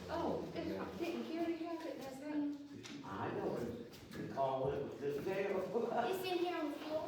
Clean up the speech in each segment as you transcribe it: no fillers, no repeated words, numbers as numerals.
Oh, didn't Gary have it, that's green? I know it. All it was just there. It's in here on the floor.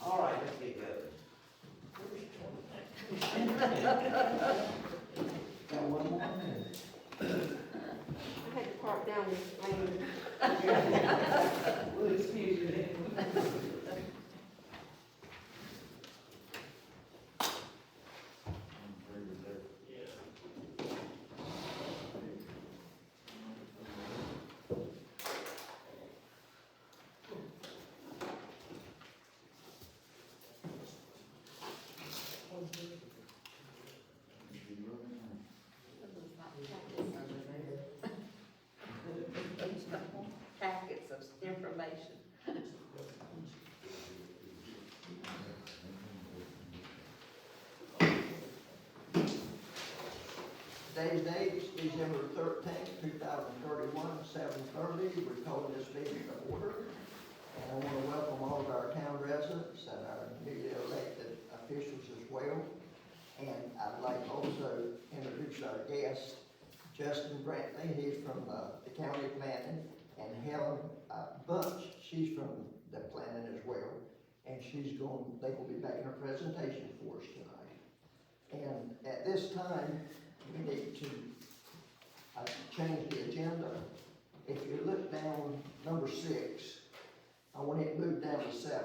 All right, let's get going. Got one more minute. I had to park down this lane. Well, excuse you then. Packets of information. Today's date is December 13th, 2031, 7:30. We're calling this meeting to order. And I want to welcome all of our town residents and our newly elected officials as well. And I'd like to also introduce our guest, Justin Brantley. He's from the county planning, and Helen Bunch, she's from the planning as well. And they will be making a presentation for us tonight. And at this time, we need to change the agenda. If you look down number 6, I want it moved down to 7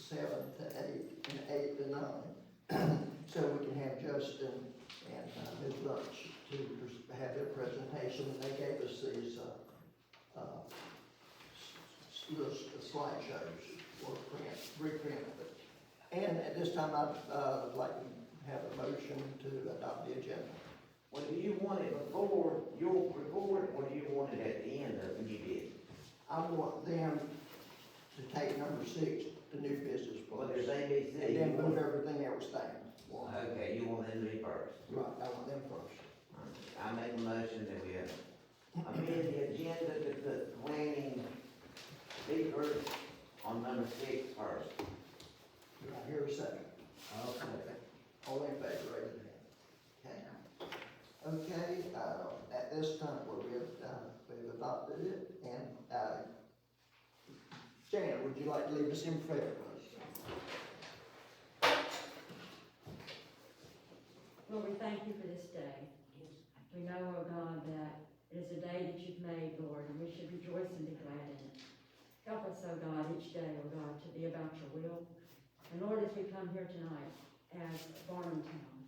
to 8, and 8 to 9. So we can have Justin and Ms. Bunch have their presentation, and they gave us these, little slideshows or reprint. And at this time, I'd like to have a motion to adopt the agenda. Well, do you want it before your report, or do you want it at the end of your bid? I want them to take number 6, the new business Well, place, there's ABC. and then move everything else down. Okay, you want them to be first. Right, I want them first. I make a motion that we amend the agenda to put planning speakers on number 6 first. Do I hear a second? Okay. All in favor, raise your hand. Okay, at this time, we've adopted it, and, Janet, would you like to lead us in prayer, please? Lord, we thank you for this day. We know, oh God, that it is a day that you've made, Lord, and we should rejoice and be glad in it. Help us, oh God, each day, oh God, to be about your will. And Lord, as we come here tonight as Barnum Town,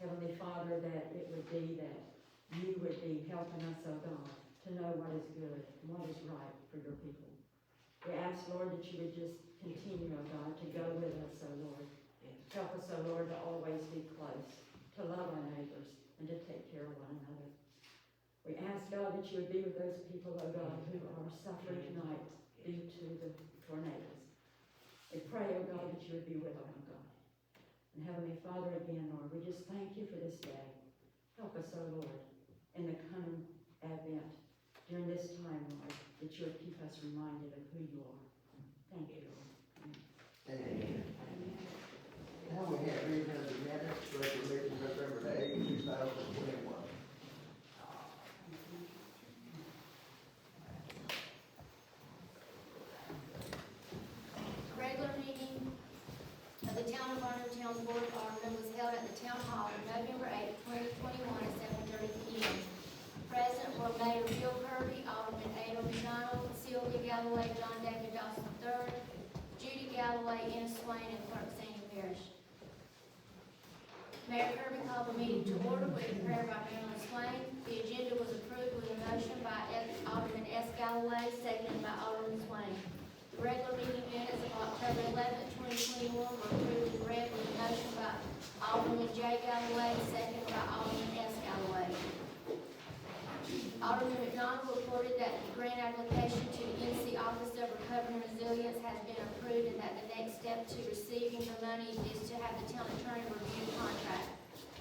Heavenly Father, that it would be that you would be helping us, oh God, to know what is good and what is right for your people. We ask, Lord, that you would just continue, oh God, to go with us, oh Lord. Help us, oh Lord, to always be close, to love our neighbors, and to take care of one another. We ask, God, that you would be with those people, oh God, who are suffering tonight due to the tornadoes. We pray, oh God, that you would be with them, oh God. And Heavenly Father, again, Lord, we just thank you for this day. Help us, oh Lord, in the coming Advent, during this time, Lord, that you would keep us reminded of who you are. Thank you, Lord. Amen. Now we have reading of the minutes, regular meeting November 8, 2021. Regular meeting of the Town of Varnum Town Board of Aldermen was held at the Town Hall on November 8, 2021 at 7:30 p.m. Present were Mayor Bill Kirby, Alderman Ada McDonald, Sylvia Galloway, John David Dawson III, Judy Galloway, Ennis Swain, and Clerk Sandy Parrish. Mayor Kirby called the meeting to order with a prayer by Marilyn Swain. The agenda was approved with a motion by Alderman S. Galloway, seconded by Alderman Swain. The regular meeting minutes of October 11, 2021 were approved and read with a motion by Alderman J. Galloway, seconded by Alderman S. Galloway. Alderman McDonald reported that the grant application to the NC Office of Recovery and Resilience has been approved and that the next step to receiving the money is to have the town attorney review the contract.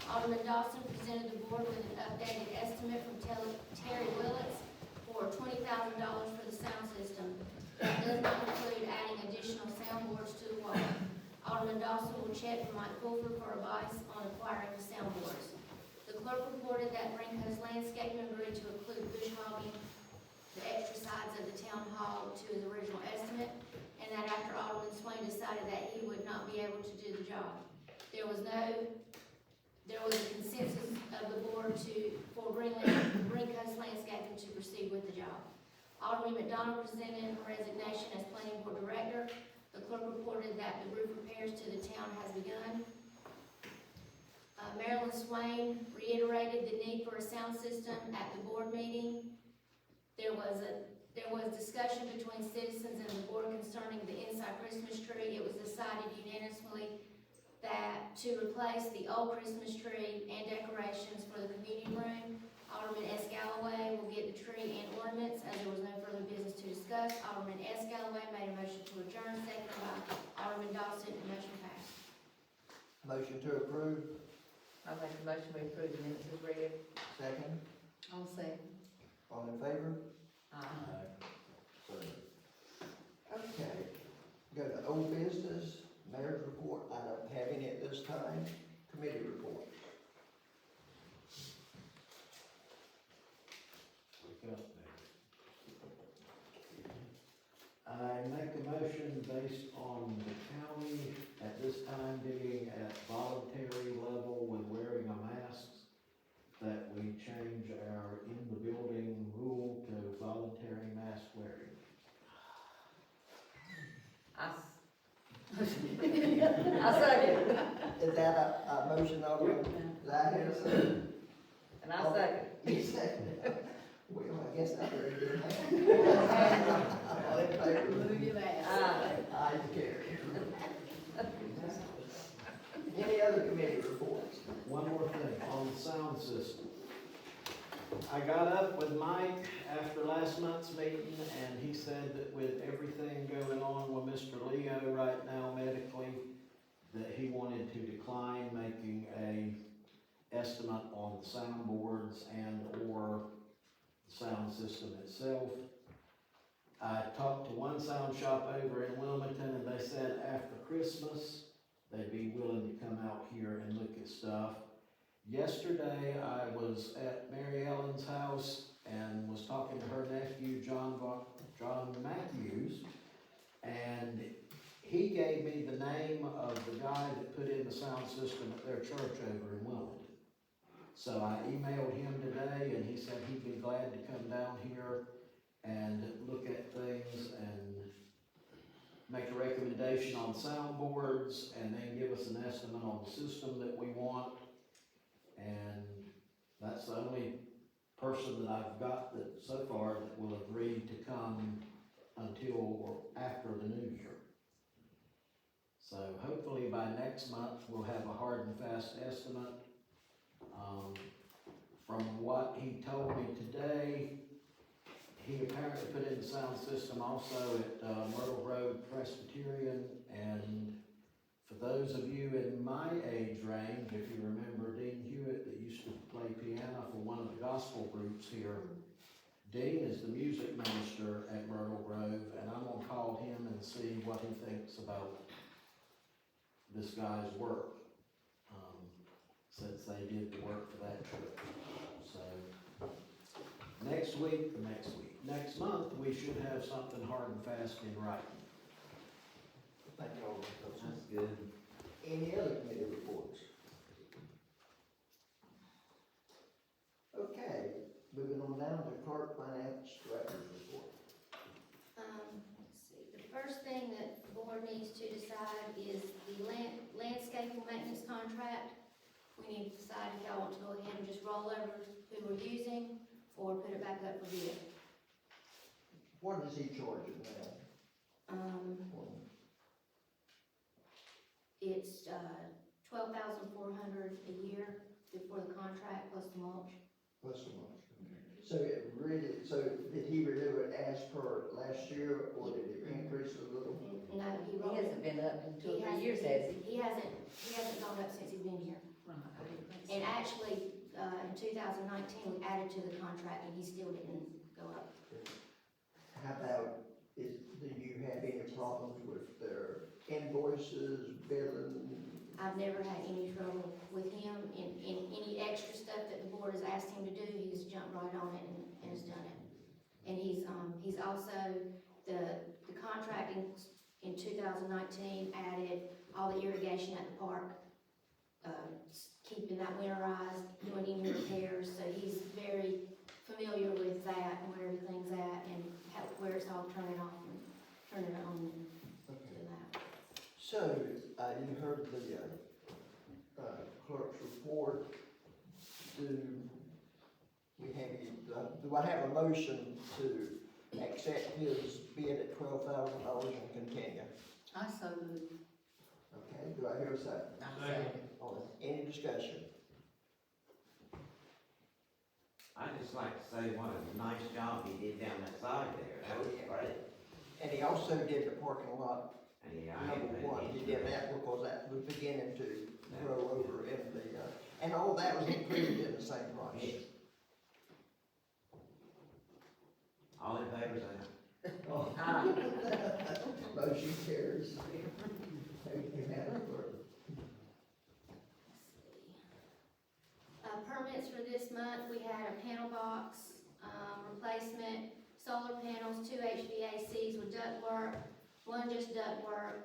Alderman Dawson presented the board with an updated estimate from Terry Willits for $20,000 for the sound system. That does not include adding additional soundboards to the wall. Alderman Dawson will check with Mike Fulford for advice on acquiring the soundboards. The clerk reported that Brinco's Landscaping agreed to include bush hogging the extra sides of the town hall to his original estimate, and that after Alderman Swain decided that he would not be able to do the job. There was a consensus of the board for Brinco's Landscaping to proceed with the job. Alderman McDonald presented her resignation as planning board director. The clerk reported that the roof repairs to the town has begun. Marilyn Swain reiterated the need for a sound system at the board meeting. There was discussion between citizens and the board concerning the inside Christmas tree. It was decided unanimously that to replace the old Christmas tree and decorations for the community room. Alderman S. Galloway will get the tree and ornaments as there was no further business to discuss. Alderman S. Galloway made a motion to adjourn, seconded by Alderman Dawson, and motion passed. Motion to approve, I make a motion we approve the minutes as read. second. I'll say. All in favor? Aye. Okay, go to old business, mayor's report, I don't have any at this time, committee reports. I make a motion based on the county at this time being at voluntary level with wearing a mask, that we change our in the building rule to voluntary mask wearing. I second. Is that a motion, Alderman? Is that it? And I second. You second. Well, I guess I better do that. All in favor? Move your ass. Ayes, carried. Any other committee reports? One more thing, on the sound system. I got up with Mike after last month's meeting, and he said that with everything going on with Mr. Leo right now medically, that he wanted to decline making a estimate on the soundboards and or the sound system itself. I talked to one sound shop over in Wilmington, and they said after Christmas, they'd be willing to come out here and look at stuff. Yesterday, I was at Mary Ellen's house and was talking to her nephew, John Matthews, and he gave me the name of the guy that put in the sound system at their church over in Wilmington. So I emailed him today, and he said he'd be glad to come down here and look at things and make a recommendation on soundboards, and then give us an estimate on the system that we want. And that's the only person that I've got that so far that will agree to come until or after the new year. So hopefully by next month, we'll have a hard and fast estimate. From what he told me today, he apparently put in the sound system also at Myrtle Road Presbyterian, and for those of you in my age range, if you remember Dean Hewitt that used to play piano for one of the gospel groups here, Dean is the music minister at Myrtle Grove, and I'm gonna call him and see what he thinks about this guy's work, since they did the work for that church. So, next month, we should have something hard and fast in writing. Thank you all. That's good. Any other committee reports? Okay, moving on down to clerk finance director's report. Let's see, the first thing that the board needs to decide is the landscaping maintenance contract. We need to decide if y'all want to go ahead and just roll over who we're using, or put it back up for bid. What is he charging now? It's, $12,400 a year before the contract plus the mulch. Plus a month. So it really, so did he renew it as per last year, or did it increase a little? No, he He rolled it. hasn't been up in 2 or 3 hasn't- years, has he? He hasn't gone up since he's been here. And actually, in 2019, we added to the contract and he still didn't go up. How about, do you have any problems with their invoices, billing? I've never had any trouble with him in any extra stuff that the board has asked him to do. He's jumped right on it and has done it. And he's also, the contract in 2019 added all the irrigation at the park, keeping that winterized, doing any repairs. So he's very familiar with that and where everything's at and where it's all turning off and turning on to that. So, you heard the, clerk's report. Do I have a motion to accept his bid at $12,000 and continue? I so moved. Okay, do I hear a second? Second. Any discussion? I'd just like to say what a nice job he did down that side there. That was great. And he also did the parking lot And he, number one. He did that because that was beginning to grow over in the, and all that was included in the same price. Yes. All in favor, say Aye. Motion carries. Thank you, Madam Clerk. Permits for this month, we had a panel box, replacement, solar panels, 2 HVACs with ductwork, 1 just ductwork.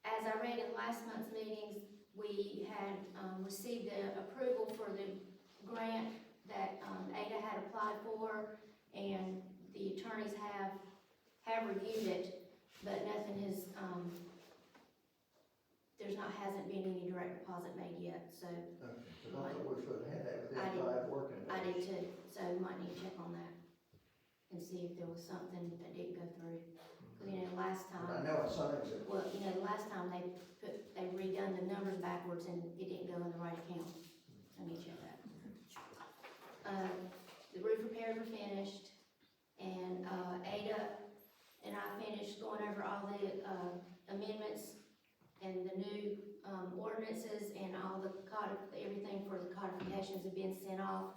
As I read in last month's meetings, we had, received the approval for the grant that, Ada had applied for, and the attorneys have reviewed it, but nothing has, hasn't been any direct deposit made yet, so Okay, so I thought we should have had that I within did- 5 working days. I do too, so we might need to check on that and see if there was something that didn't go through. 'Cause, you know, last But I time, know I signed it. well, you know, the last time they redone the numbers backwards and it didn't go in the right account. Let me check that. The roof repairs were finished, and, Ada and I finished going over all the, amendments and the new, ordinances and all the everything for the codifications have been sent off.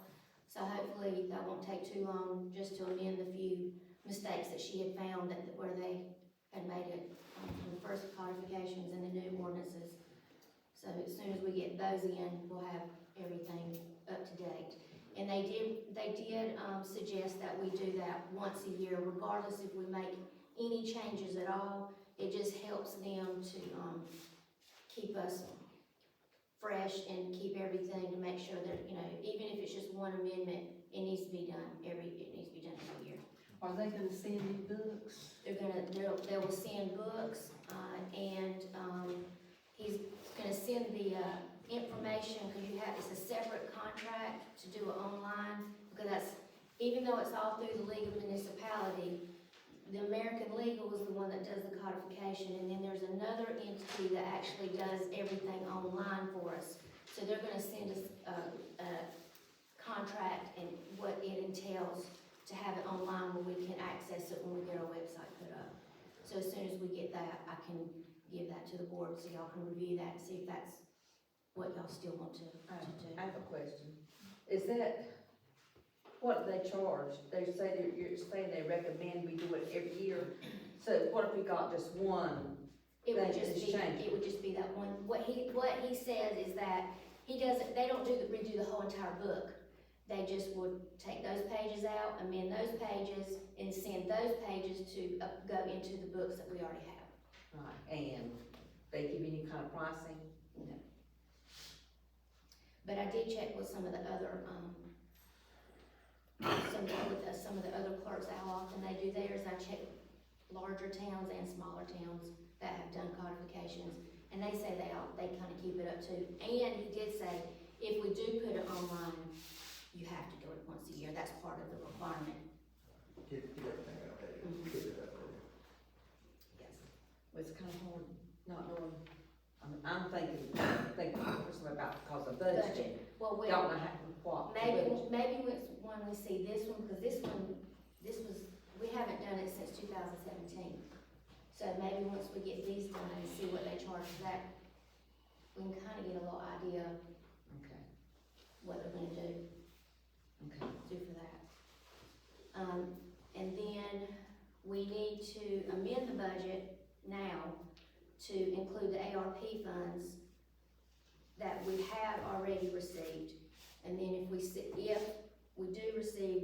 So hopefully that won't take too long, just to amend the few mistakes that she had found where they had made it, from the first codifications and the new ordinances. So as soon as we get those in, we'll have everything up to date. And they did suggest that we do that once a year, regardless if we make any changes at all. It just helps them to, keep us fresh and keep everything to make sure that, you know, even if it's just one amendment, it needs to be done every year. Are they gonna send you books? They will send books, and, he's gonna send the, information, cause it's a separate contract to do it online, because even though it's all through the League of Municipality, the American Legal is the one that does the codification, and then there's another entity that actually does everything online for us. So they're gonna send us a contract and what it entails to have it online where we can access it when we get our website put up. So as soon as we get that, I can give that to the board so y'all can review that and see if that's what y'all still want to do. I have a question. Is that, what do they charge? They say you're saying they recommend we do it every year. So what if we got just one? It would That just is be, changed. it would just be that one. What he says is that they don't redo the whole entire book. They just would take those pages out, amend those pages, and send those pages to go into the books that we already have. Right, and they give you any kind of pricing? No. But I did check with some of the other, some of the other clerks, how often they do theirs. I checked larger towns and smaller towns that have done codifications, and they say they kind of keep it up too. And he did say, if we do put it online, you have to do it once a year. That's part of the requirement. Keep everything updated, Mhm. keep it updated. Yes. Well, it's kind of hard not knowing. I'm thinking personally about because of budget. Well, Don't know what. maybe when we see this one, because we haven't done it since 2017. So maybe once we get these done and see what they charge for that, we can kind of get a little idea Okay, what they're gonna do for that. And then we need to amend the budget now to include the ARP funds that we have already received. And then if we do receive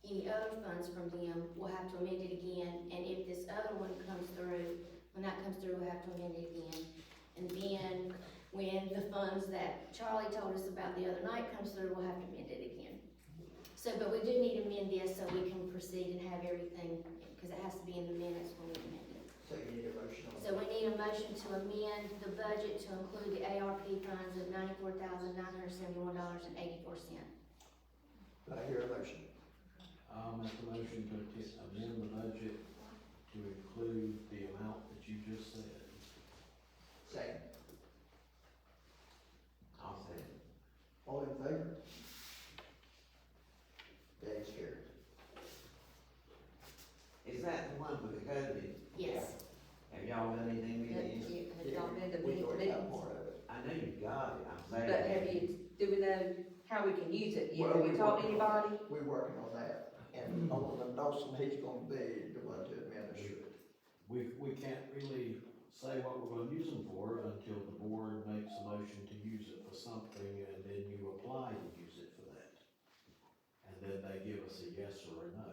any other funds from them, we'll have to amend it again. And if this other one comes through, when that comes through, we'll have to amend it again. And then when the funds that Charlie told us about the other night comes through, we'll have to amend it again. So, but we do need to amend this so we can proceed and have everything, because it has to be in the minutes when we amend it. So you need a motion on So we need a motion to amend the budget to include the ARP funds of $94,971.84. Do I hear a motion? I'll make a motion to amend the budget to include the amount that you just said. Second. I'll say it. All in favor? That is carried. Is that the one with the COVID? Yes. Have y'all done anything with it? Have y'all been to We already got meetings? part of it. I know you got it, I'm saying. But do we know how we can use it? Well, Have we we talked to working on anybody? We're working on that, and Alderman Dawson, he's gonna be the one to administer it. We can't really say what we're gonna use them for until the board makes a motion to use it for something, and then you apply to use it for that. And then they give us a yes or a no.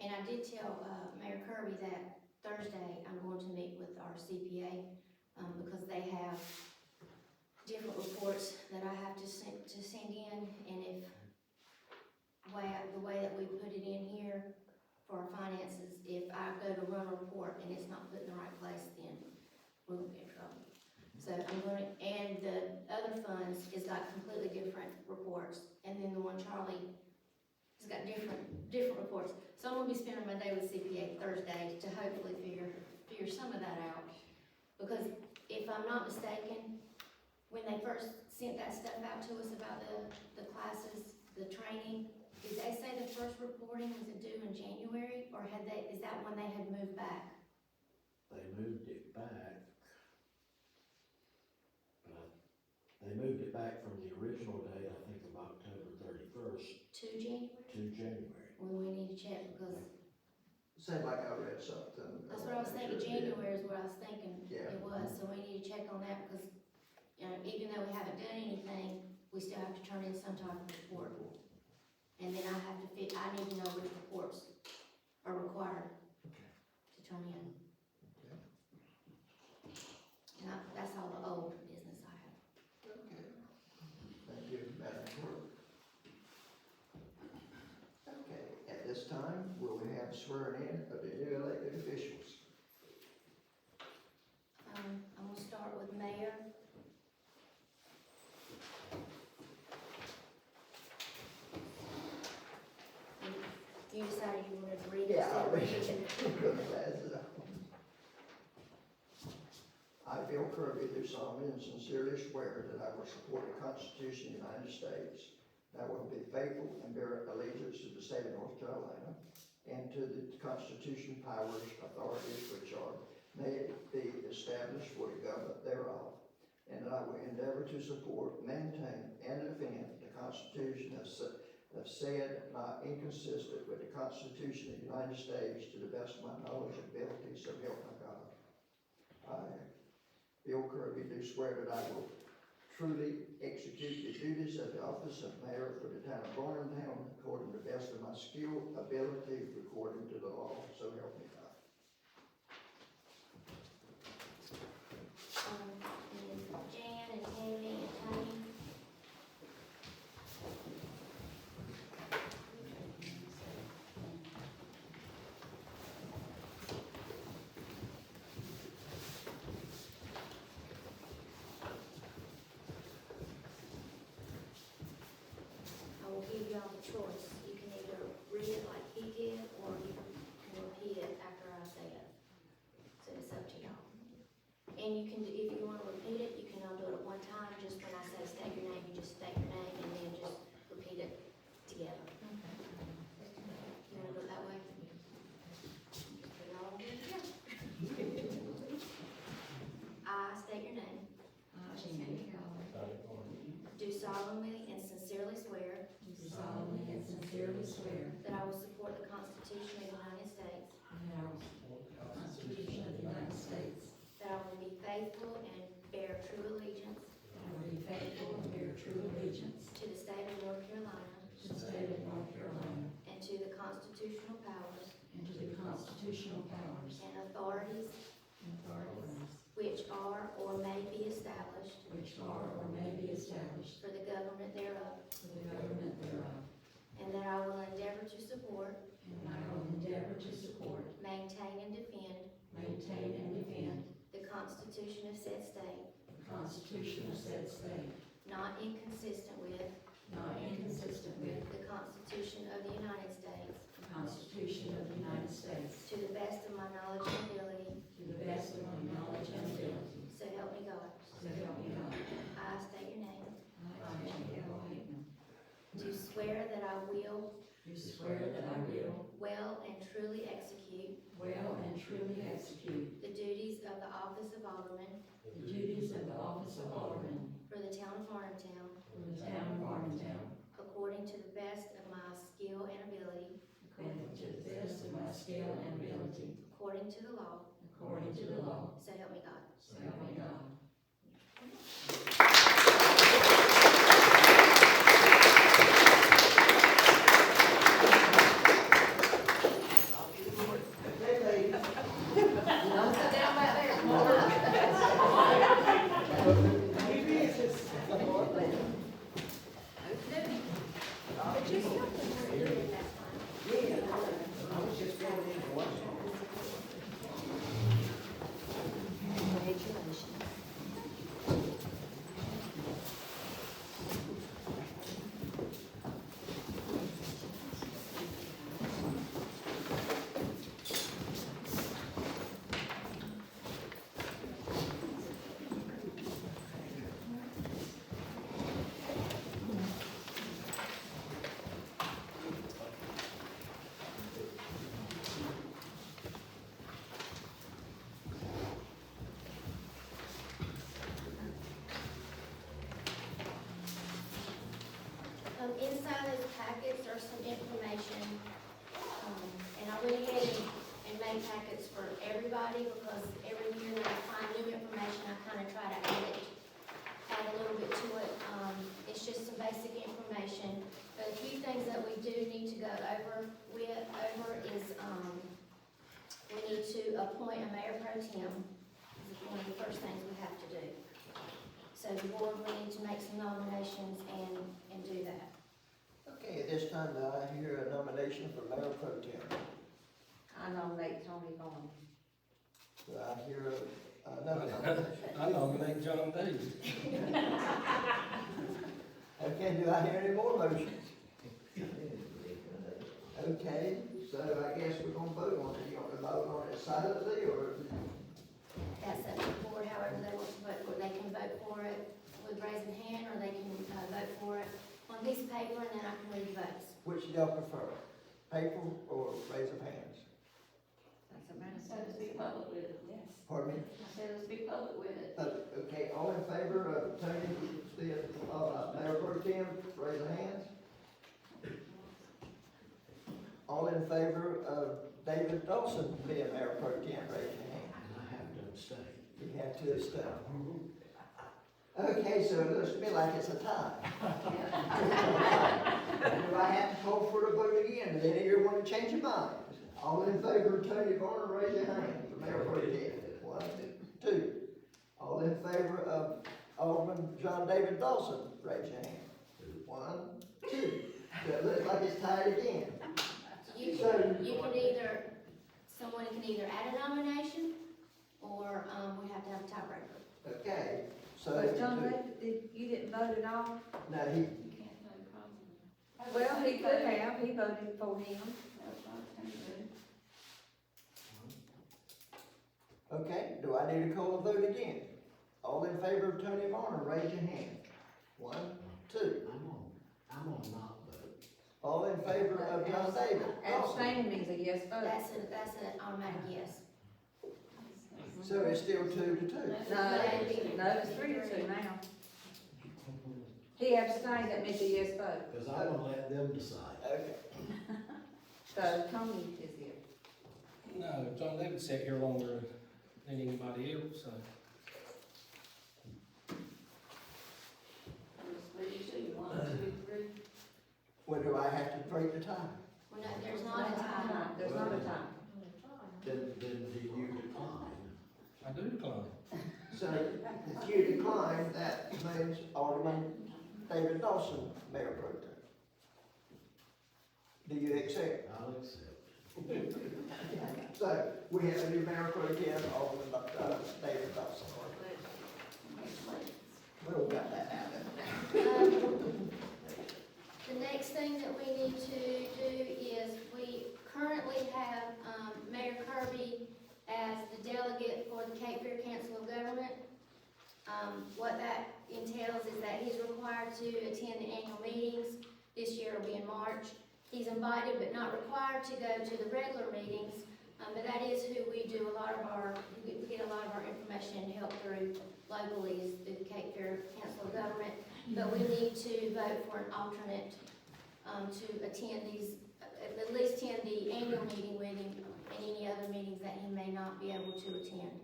And I did tell, Mayor Kirby that Thursday I'm going to meet with our CPA, because they have different reports that I have to send in, and if the way that we put it in here for our finances, if I go to run a report and it's not put in the right place, then we'll get in trouble. So I'm gonna, and the other funds is like completely different reports, and then the one Charlie has got different reports. So I'm gonna be spending my day with CPA Thursday to hopefully figure some of that out. Because if I'm not mistaken, when they first sent that stuff out to us about the classes, the training, did they say the first reporting was due in January, or is that when they had moved back? They moved it back. They moved it back from the original date, I think of October 31st To January? to January. Well, we need to check, because Seemed like I read something. that's what I was thinking, January is what I was thinking Yeah. it was, so we need to check on that, because, you know, even though we haven't done anything, we still have to turn in some type of report. And then I need to know which reports are required to turn in. And that's all the old business I have. Okay. Thank you, Madam Clerk. Okay, at this time, we'll have swearing in of the new elected officials. I'm gonna start with Mayor. You decided you wanted to read it? Yeah, I'll read instead it. of Put the glasses on. I, Bill Kirby, do solemnly and sincerely swear that I will support the Constitution of the United States, that I will be faithful and bear allegiance to the state of North Carolina, and to the Constitution, powers, authorities which are may be established for the government thereof, and that I will endeavor to support, maintain, and defend the Constitution of said not inconsistent with the Constitution of the United States to the best of my knowledge and ability, so help me God. I, Bill Kirby, do swear that I will truly execute the duties of the office of mayor for the town of Varnumtown according to the best of my skill, ability, according to the law, so help me God. and Jan and Tammy and Tony. I will give you all the choice. You can either read it like he did, or you can repeat it after I say it. So it's up to y'all. And you can, if you wanna repeat it, you can all do it at one time, just when I say state your name, you just state your name and then just repeat it together. You wanna do it that way? Just put it all together. I state your name. Do solemnly and sincerely swear Do solemnly and sincerely swear that I will support the Constitution of the United States, that I will support the Constitution of the United States, that I will be faithful and bear true allegiance that I will be faithful and bear true allegiance to the state of North Carolina to the state of North Carolina and to the constitutional powers and to the constitutional powers and authorities and authorities which are or may be established which are or may be established for the government thereof, for the government thereof, and that I will endeavor to support, and I will endeavor to support, maintain, and defend maintain, and defend the Constitution of said state, the Constitution of said state, not inconsistent with not inconsistent with the Constitution of the United States, the Constitution of the United States, to the best of my knowledge and ability, to the best of my knowledge and ability, so help me God. so help me God. I state your name. I, Danielle Hickman, Do swear that I will do swear that I will well and truly execute well and truly execute the duties of the office of Alderman the duties of the office of Alderman for the town of Varnumtown, for the town of Varnumtown, according to the best of my skill and ability, according to the best of my skill and ability, according to the law, according to the law, so help me God. so help me God. Okay, ladies. Don't sit down back there. Come on up. But you still can do it that time. Congratulations. make packets for everybody, because every year that I find new information, I kind of try to add a little bit to it. It's just some basic information, but a few things that we do need to go over is, we need to appoint a mayor pro tem, is one of the first things we have to do. So the board, we need to make some nominations and do that. Okay, at this time, do I hear a nomination for Mayor Pro Tem? I nominate Tony Vaughn. Do I hear another nomination? I nominate John Davis. Okay, do I hear any more motions? Okay, so I guess we're gonna vote on it. You want to vote on it silently, or? That's up to the board, however they want to vote for it. They can vote for it with raising hand, or they can, vote for it on a piece of paper, and then I can read the votes. Which do y'all prefer? Paper or raise of hands? That's a matter. So let's be public with it, yes. Pardon me? I said let's be public with it. Okay, all in favor of Tony being, Mayor Pro Tem, raise of hands. All in favor of David Dawson being Mayor Pro Tem, raise your hand. And I have to abstain. You have to abstain. Okay, so it looks to me like it's a tie. Do I have to call for the vote again? Does any of you want to change your mind? All in favor of Tony Varner, raise your hand for Mayor Pro Tem. 1, 2. All in favor of Alderman John David Dawson, raise your hand. 1, 2. So it looks like it's tied again. You can either, someone can either add a nomination, or, we have to have a tiebreaker. Okay, so. But John David, you didn't vote at all? No, he, You can't vote probably. Well, he could have, he voted for him. That's what I was thinking. okay, do I need to call a vote again? All in favor of Tony Varner, raise your hand. 1, 2. I'm on not vote. All in favor of John David Dawson. Abstain means a yes vote. That's an automatic yes. So it's still 2 to 2. No, it's 3 to 2 now. He abstained, that means a yes vote. Because I want to let them decide. Okay. So Tony is here. No, John Davis sat here longer than anybody else, so. What do you see, 1, 2, 3? Well, do I have to break the tie? Well, no, there's not a tie. There's not a time. Then do you decline? I do decline. So if you decline, that means Alderman David Dawson, Mayor Pro Tem. Do you accept? I'll accept. So we have a new Mayor Pro Tem, Alderman David Dawson. We all got that out. The next thing that we need to do is, we currently have, Mayor Kirby as the delegate for the Cape Fear Council of Government. What that entails is that he's required to attend the annual meetings. This year will be in March. He's invited but not required to go to the regular meetings, but that is who we do a lot of our, we get a lot of our information and help through locally, is through the Cape Fear Council of Government. But we need to vote for an alternate, to attend these, at least attend the annual meeting with him and any other meetings that he may not be able to attend.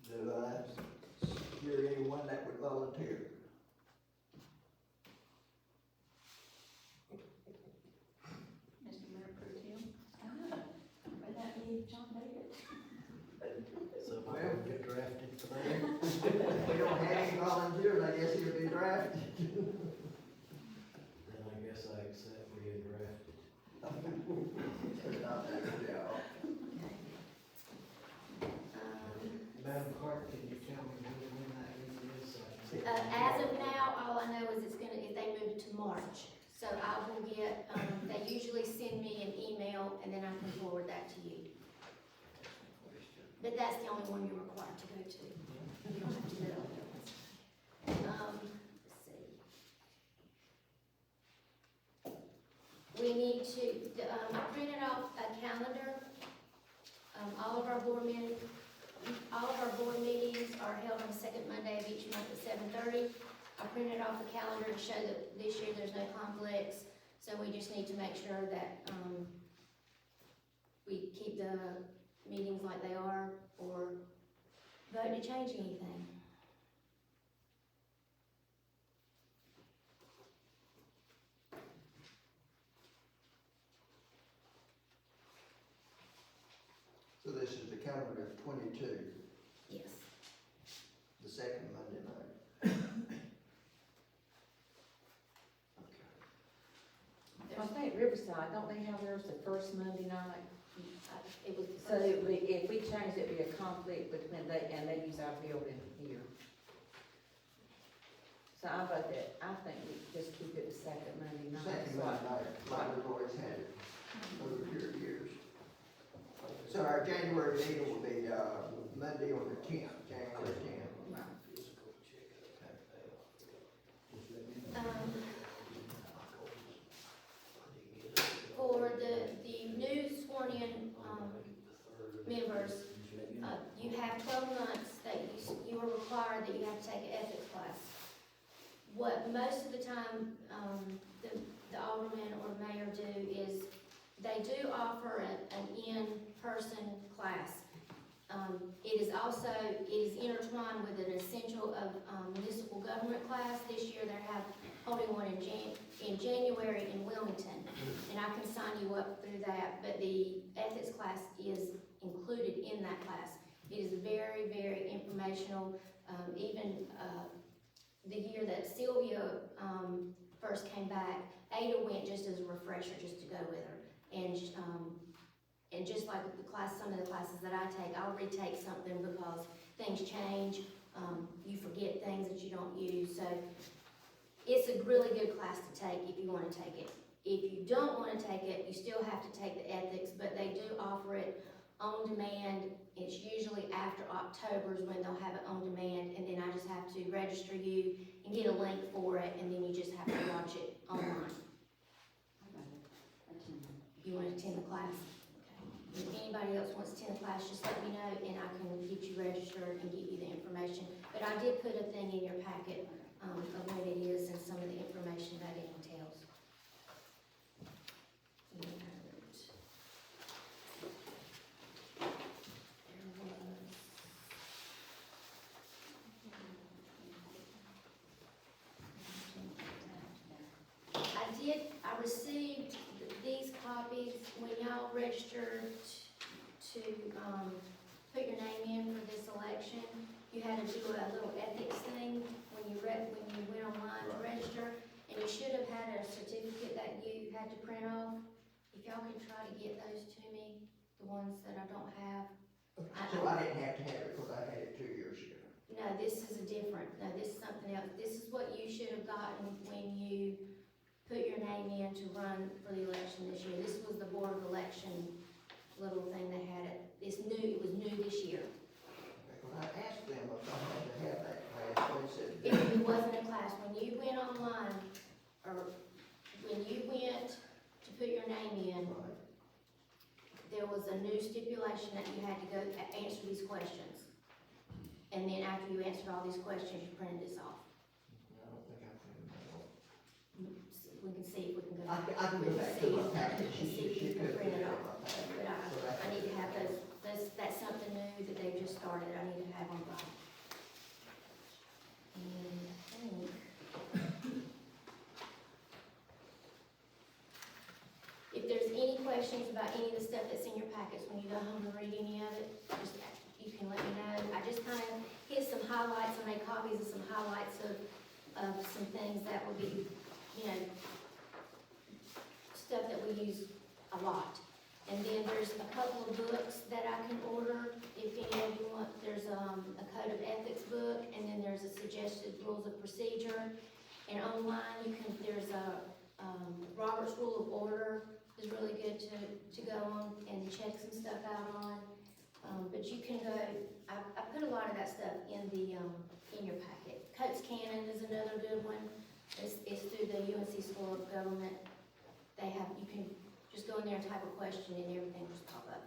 Do I hear anyone that would volunteer? Mr. Mayor Pro Tem? Would that be John David? So if I don't get drafted for that, If we don't have any volunteers, I guess he'll be drafted. then I guess I accept being drafted. Madam Clerk, can you tell me when that meeting is? So I can- As of now, all I know is they moved to March. So I will get, they usually send me an email and then I can forward that to you. But that's the only one you're required to go to. You don't have to do it all at once. Let's see. We need to, I printed off a calendar. All of our board meetings are held on the second Monday of each month at 7:30. I printed off a calendar to show that this year there's no conflicts, so we just need to make sure that, we keep the the meetings like they are, or vote to change anything. So this is the calendar of 22, Yes. the second Monday night. I think Riverside, don't they have theirs the first Monday night? It was the So first. if we change it, it'd be a conflict between they use our building here. So I vote that, I think we just keep it the second Monday night. Second Monday night, like we've always had it over here years. So our January meeting will be, Monday on the 10th, January 10th. For the new sworn in, members, you have 12 months that you are required that you have to take an ethics class. What most of the time, the alderman or mayor do is, they do offer an in-person class. It is also, it is intertwined with an essential of municipal government class. This year they're holding one in January in Wilmington, and I can sign you up through that, but the ethics class is included in that class. It is very, very informational. Even the year that Sylvia first came back, Ada went just as a refresher, just to go with her. And just like the class, some of the classes that I take, I'll retake something because things change. You forget things that you don't use. So it's a really good class to take if you want to take it. If you don't want to take it, you still have to take the ethics, but they do offer it on demand. It's usually after October's when they'll have it on demand, and then I just have to register you and get a link for it, and then you just have to watch it online. You want to attend the class? Okay. If anybody else wants to attend the class, just let me know and I can get you registered and give you the information. But I did put a thing in your packet, of what it is and some of the information that it entails. I received these copies when y'all registered to, put your name in for this election. You had to do a little ethics thing when you went online to register, and you should have had a certificate that you had to print off. If y'all could try to get those to me, the ones that I don't have. So I didn't have to have it because I had it 2 years ago. No, this is this is something else. This is what you should have gotten when you put your name in to run for the election this year. This was the Board of Election little thing they had it. It was new this year. When I asked them if I had to have that class, they said. It wasn't a class. When you went online, or when you went to put your name in, Right. there was a new stipulation that you had to go answer these questions. And then after you answered all these questions, you printed this off. I don't think I printed that off. We can see if we can go I back. can go back to my package. See if She you can could print print it it off. off my package. But I need to have those, that's something new that they've just started, I need to have on file. And I think. If there's any questions about any of the stuff that's in your packets, when you go home and read any of it, just, you can let me know. I just kind of hit some highlights, I made copies of some highlights of some things that would be, stuff that we use a lot. And then there's a couple of books that I can order if any of you want. There's a code of ethics book, and then there's a suggested rules of procedure. And online, there's a Robert's Rule of Order is really good to go on and check some stuff out on. But you can go, I put a lot of that stuff in your packet. Coates Cannon is another good one. It's through the UNC School of Government. You can just go in there and type a question and everything will just pop up.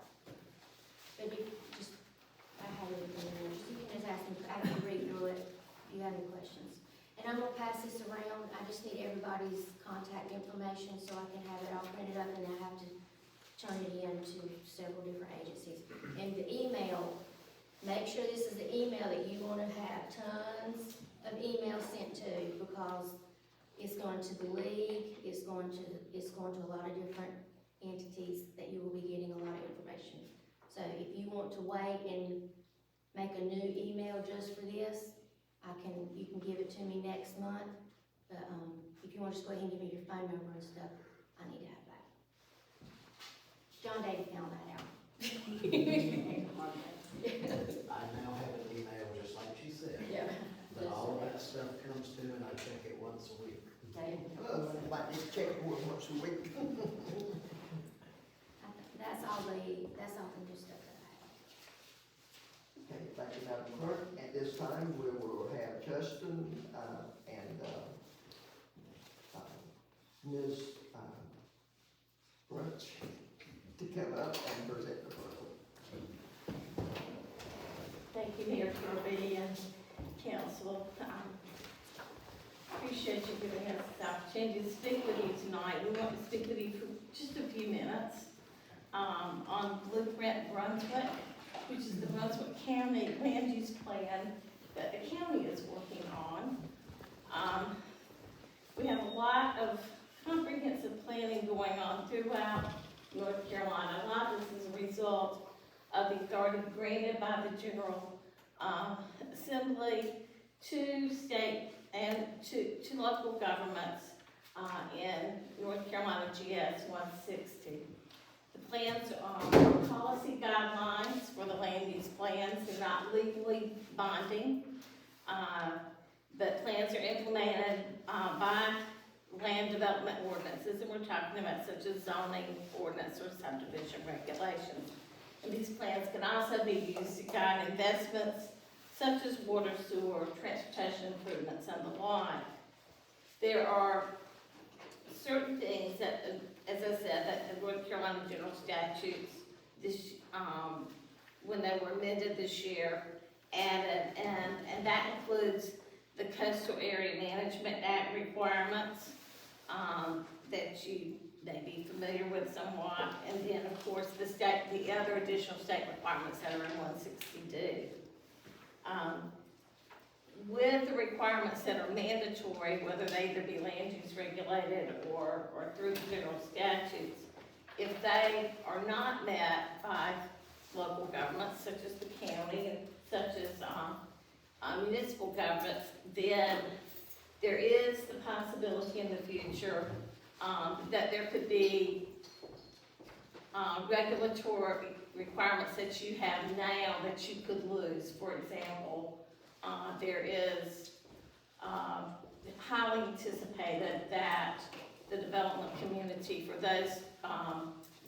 But I have everything in there, so you can just ask me, after you read through it, if you have any questions. And I'm gonna pass this around, I just need everybody's contact information so I can have it all printed up, and I have to turn it in to several different agencies. And the email, make sure this is the email that you wanna have tons of emails sent to, because it's going to the league, it's going to a lot of different entities that you will be getting a lot of information. So if you want to wait and make a new email just for this, you can give it to me next month. But, if you wanna just go ahead and give me your phone number and stuff, I need to have that. John Davy found that out. I now have an email, just like she said, Yeah. that all of that stuff comes to, and I check it once a week. Like this check board once a week. That's all the new stuff that I have. Okay, thank you, Madam Clerk. At this time, we will have Justin, and, Ms. Brunch to come up and present the proposal. Thank you, Mayor Kirby and council. Appreciate you giving us this opportunity to speak with you tonight. We want to speak with you for just a few minutes on Blueprint Brunswick, which is the Brunswick County Land Use Plan that the county is working on. We have a lot of comprehensive planning going on throughout North Carolina. A lot of this is a result of the authority granted by the General Assembly to state and to local governments in North Carolina GS 160. The plans are policy guidelines for the land use plans. They're not legally binding, but plans are implemented by land development ordinances, and we're talking about such as zoning ordinance or subdivision regulations. And these plans can also be used to guide investments such as water, sewer, transportation improvements, and the like. There are certain things that, as I said, that the North Carolina General Statutes, when they were amended this year, added, and that includes the Coastal Area Management Act requirements that you may be familiar with somewhat, and then of course the other additional state requirements that are in 160D. With the requirements that are mandatory, whether they either be land use regulated or through general statutes, if they are not met by local governments such as the county and such as municipal governments, then there is the possibility in the future that there could be regulatory requirements that you have now that you could lose. For example, there is highly anticipated that the development community for those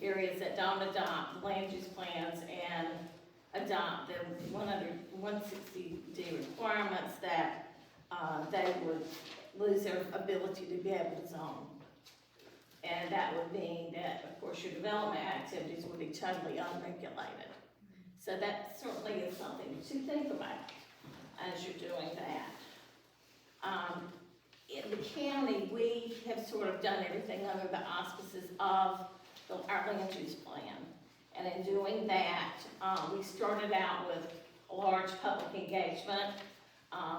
areas that don't adopt land use plans and adopt the 160D requirements, that they would lose their ability to be able to zone. And that would mean that, of course, your development activities would be totally unregulated. So that certainly is something to think about as you're doing that. In the county, we have sort of done everything under the auspices of our land use plan. And in doing that, we started out with a large public engagement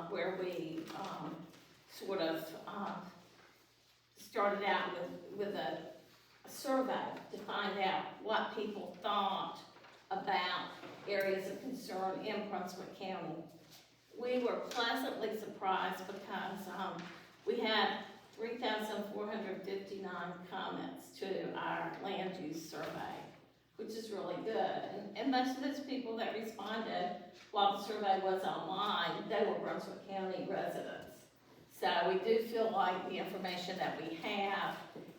where we sort of started out with a survey to find out what people thought about areas of concern in Brunswick County. We were pleasantly surprised because we had 3,459 comments to our land use survey, which is really good. And most of those people that responded while the survey was online, they were Brunswick County residents. So we do feel like the information that we have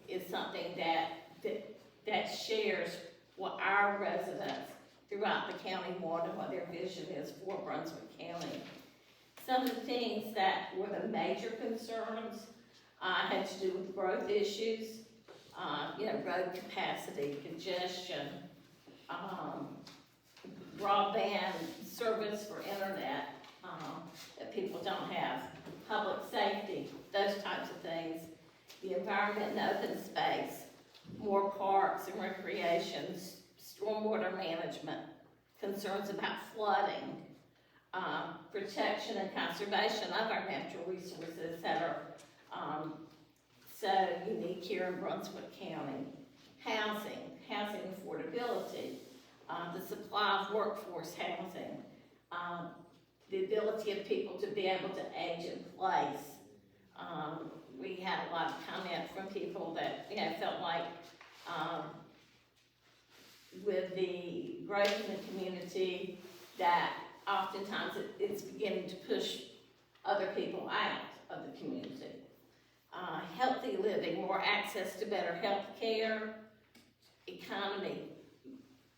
is something that shares what our residents throughout the county want and what their vision is for Brunswick County. Some of the things that were the major concerns had to do with growth issues, road capacity, congestion, broadband service for internet that people don't have, public safety, those types of things, the environment and open space, more parks and recreations, stormwater management, concerns about flooding, protection and conservation of our natural resources that are so unique here in Brunswick County. Housing affordability, the supply of workforce housing, the ability of people to be able to age in place. We had a lot of comment from people that, felt like, with the growth in the community, that oftentimes it's beginning to push other people out of the community. Healthy living, more access to better health care, economy,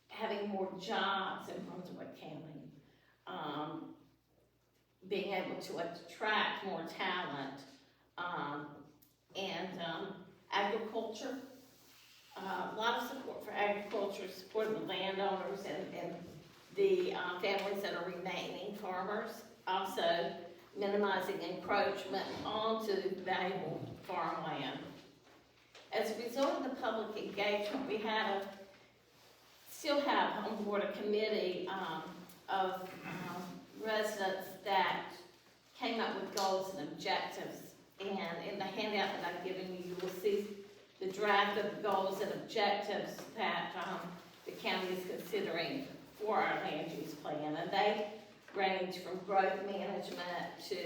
having more jobs in Brunswick County, being able to attract more talent, and agriculture. A lot of support for agriculture, supporting the landowners and the families that are remaining farmers. Also, minimizing encroachment onto valuable farmland. As a result of the public engagement, we still have on board a committee of residents that came up with goals and objectives. And in the handout that I've given you, you will see the draft of the goals and objectives that the county is considering for our land use plan. And they range from growth management to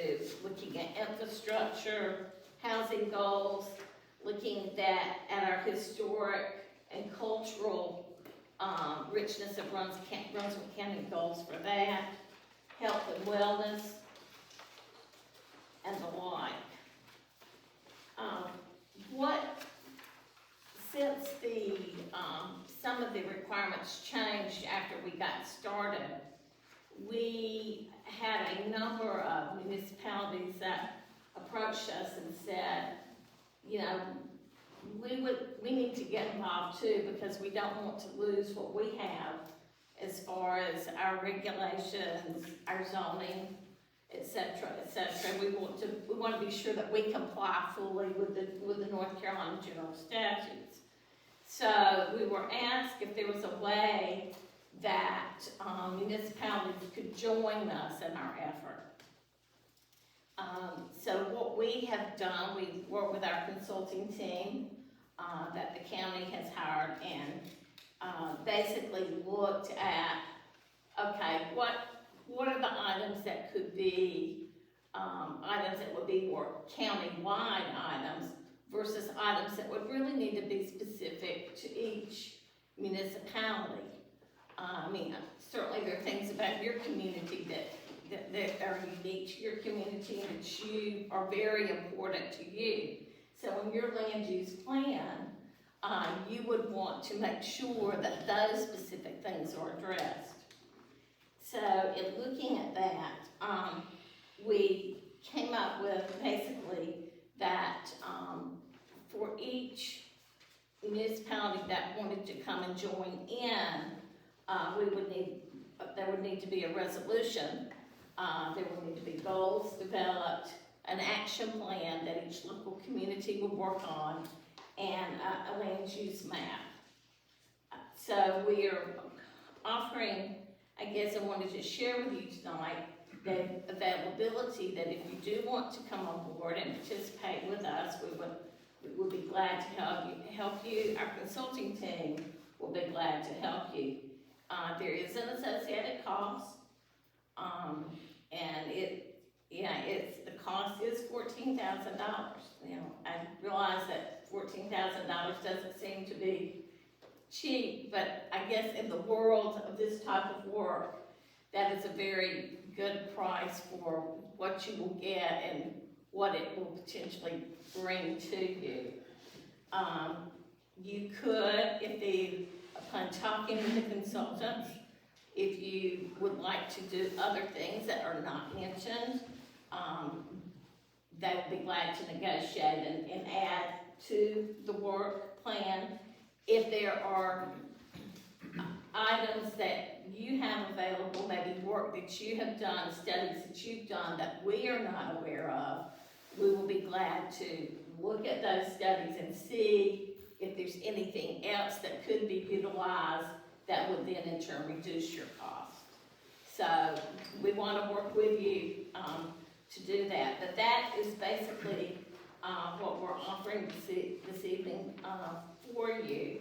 looking at infrastructure, housing goals, looking at our historic and cultural richness of Brunswick County goals for that, health and wellness, and the like. Since some of the requirements changed after we got started, we had a number of municipalities that approached us and said, we need to get involved too, because we don't want to lose what we have as far as our regulations, our zoning, et cetera, et cetera. We want to be sure that we comply fully with the North Carolina General Statutes. So we were asked if there was a way that municipalities could join us in our effort. So what we have done, we've worked with our consulting team that the county has hired, and basically looked at, okay, what are the items that could be items that would be more county-wide items versus items that would really need to be specific to each municipality. Certainly there are things about your community that are unique to your community and that you are very important to you. So in your land use plan, you would want to make sure that those specific things are addressed. So in looking at that, we came up with basically that for each municipality that wanted to come and join in, there would need to be a resolution, there would need to be goals developed, an action plan that each local community would work on, and a land use map. So we are offering, I guess I wanted to share with you tonight, the availability that if you do want to come on board and participate with us, we would be glad to help you. Our consulting team will be glad to help you. There is an associated cost, and the cost is $14,000. I realize that $14,000 doesn't seem to be cheap, but I guess in the world of this type of work, that is a very good price for what you will get and what it will potentially bring to you. You could, upon talking with the consultants, if you would like to do other things that are not mentioned, they would be glad to negotiate and add to the work plan. If there are items that you have available, maybe work that you have done, studies that you've done that we are not aware of, we will be glad to look at those studies and see if there's anything else that could be utilized that would then in turn reduce your cost. So we want to work with you to do that. But that is basically what we're offering this evening for you.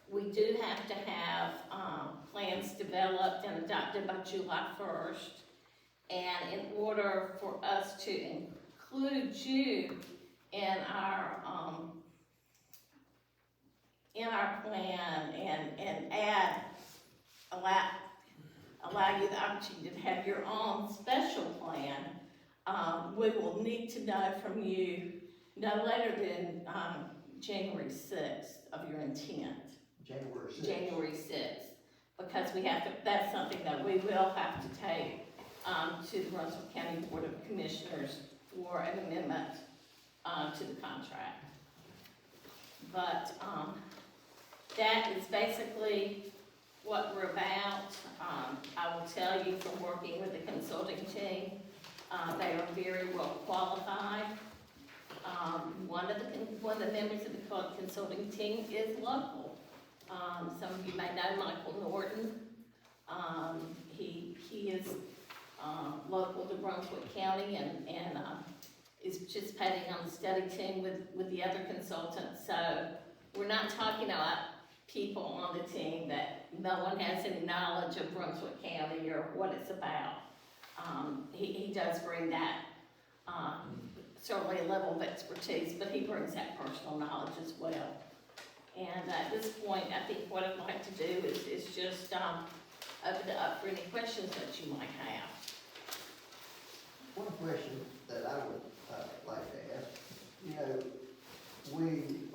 We do have to have plans developed and adopted by July 1st. And in order for us to include you in our plan and allow you the opportunity to have your own special plan, we will need to know from you no later than January 6th of your intent. January 6th. January 6th, because we have to, that's something that we will have to take to the Brunswick County Board of Commissioners for an amendment to the contract. But that is basically what we're about. I will tell you from working with the consulting team, they are very well qualified. One of the members of the consulting team is local. Some of you may know Michael Norton. He is local to Brunswick County and is participating on the study team with the other consultants. So we're not talking about people on the team that no one has any knowledge of Brunswick County or what it's about. He does bring that, certainly a level of expertise, but he brings that personal knowledge as well. And at this point, I think what I'd like to do is just open it up for any questions that you might have. One question that I would like to ask, you know, we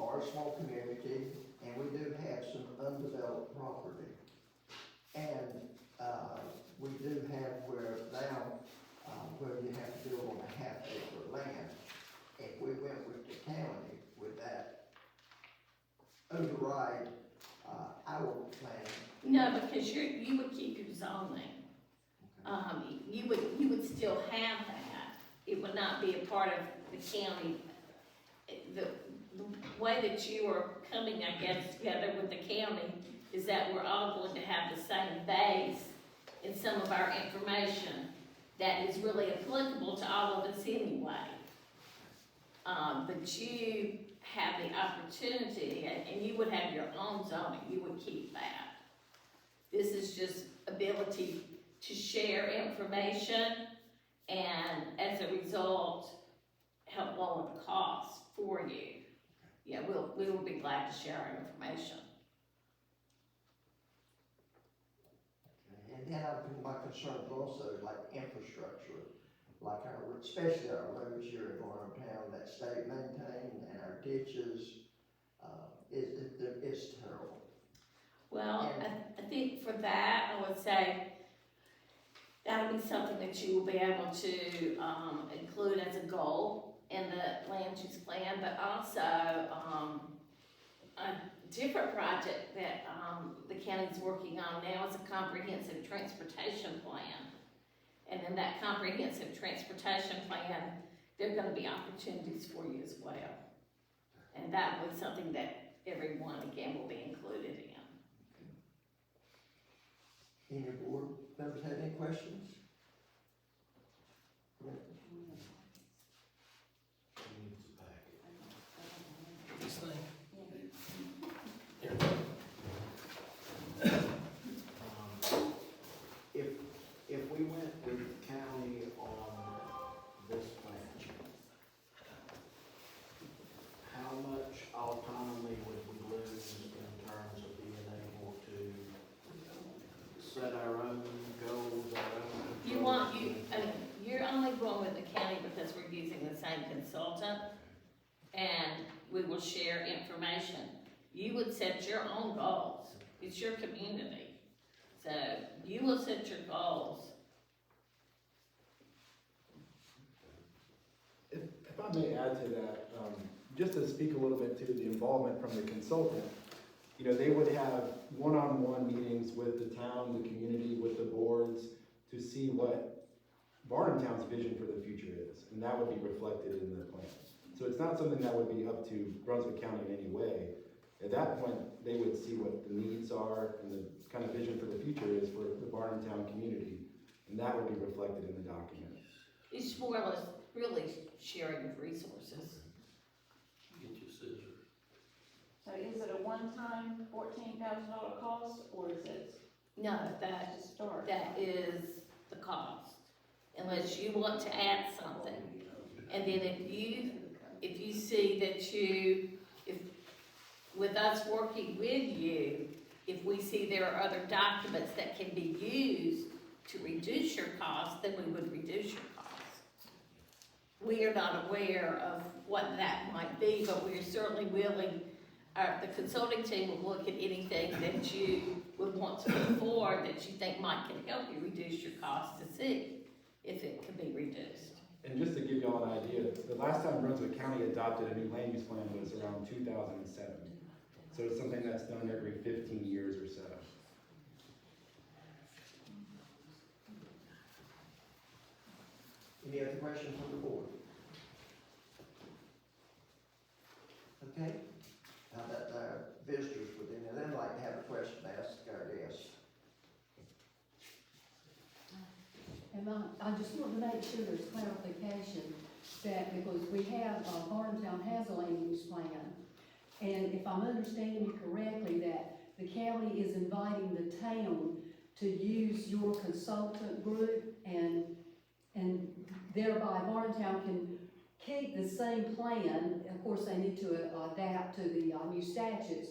are a small community and we do have some undeveloped property. And we do have where you have to build on a half-acre land. If we went with the county, would that override our plan? No, because you would keep your zoning. You would still have that. It would not be a part of the county. The way that you are coming, I guess, together with the county is that we're all going to have the same base in some of our information that is really applicable to all of us anyway. But you have the opportunity, and you would have your own zoning, you would keep that. This is just ability to share information and as a result, help lower the cost for you. Yeah, we will be glad to share our information. And then my concerns also like infrastructure, like especially our roads here in Gorham Town that state maintained and our ditches, it's terrible. Well, I think for that, I would say that'll be something that you will be able to include as a goal in the land use plan, but also a different project that the county's working on now is a comprehensive transportation plan. And in that comprehensive transportation plan, there are going to be opportunities for you as well. And that was something that everyone, again, will be included in. Any board members have any questions? This thing. Here. If we went with the county on this plan, how much autonomy would we lose in terms of being able to set our own goals, our own? You're only going with the county because we're using the same consultant and we will share information. You would set your own goals. It's your community. So you will set your goals. If I may add to that, just to speak a little bit to the involvement from the consultant, you know, they would have one-on-one meetings with the town, the community, with the boards to see what Varnum Town's vision for the future is, and that would be reflected in the plan. So it's not something that would be up to Brunswick County in any way. At that point, they would see what the needs are and the kind of vision for the future is for the Varnumtown community, and that would be reflected in the document. It's more or less really sharing of resources. Get your scissors. So is it a one-time $14,000 cost, or is it No, that, to start? that is the cost, unless you want to add something. And then if you see that if, with us working with you, if we see there are other documents that can be used to reduce your cost, then we would reduce your cost. We are not aware of what that might be, but we are certainly willing, the consulting team will look at anything that you would want to put forward that you think might can help you reduce your cost to see if it can be reduced. And just to give y'all an idea, the last time Brunswick County adopted a new land use plan was around 2007. So it's something that's done every 15 years or so. Any other questions from the board? Okay, how about our visitors within, and then like to have a question asked our guests. And I just want to make sure there's clarification that, because we have, Varnumtown has a land use plan. And if I'm understanding you correctly, that the county is inviting the town to use your consultant group and thereby Varnumtown can keep the same plan. Of course, they need to adapt to the new statutes,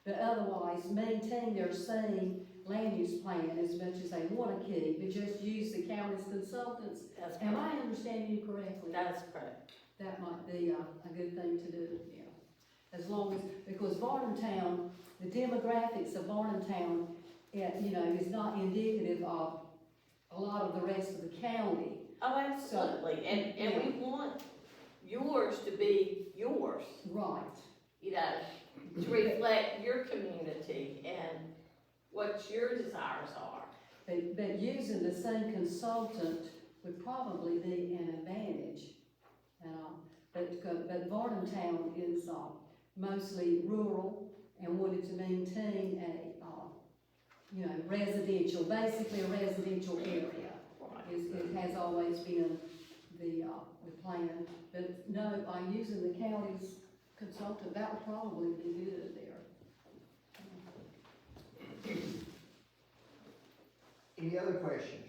but otherwise maintain their same land use plan as much as they want to keep, but just use the county's consultants. That's Am correct. I understanding you correctly? That is correct. That might be a good thing to do, yeah. As long as, because Varnumtown, the demographics of Varnumtown, is not indicative of a lot of the rest of the county. Oh, absolutely, and we want yours to be yours, Right. To reflect your community and what your desires are. But using the same consultant would probably be an advantage. But Varnumtown is mostly rural and wanted to maintain residential, basically a residential area. It has always been the plan. But no, by using the county's consultant, that would probably be good there. Any other questions?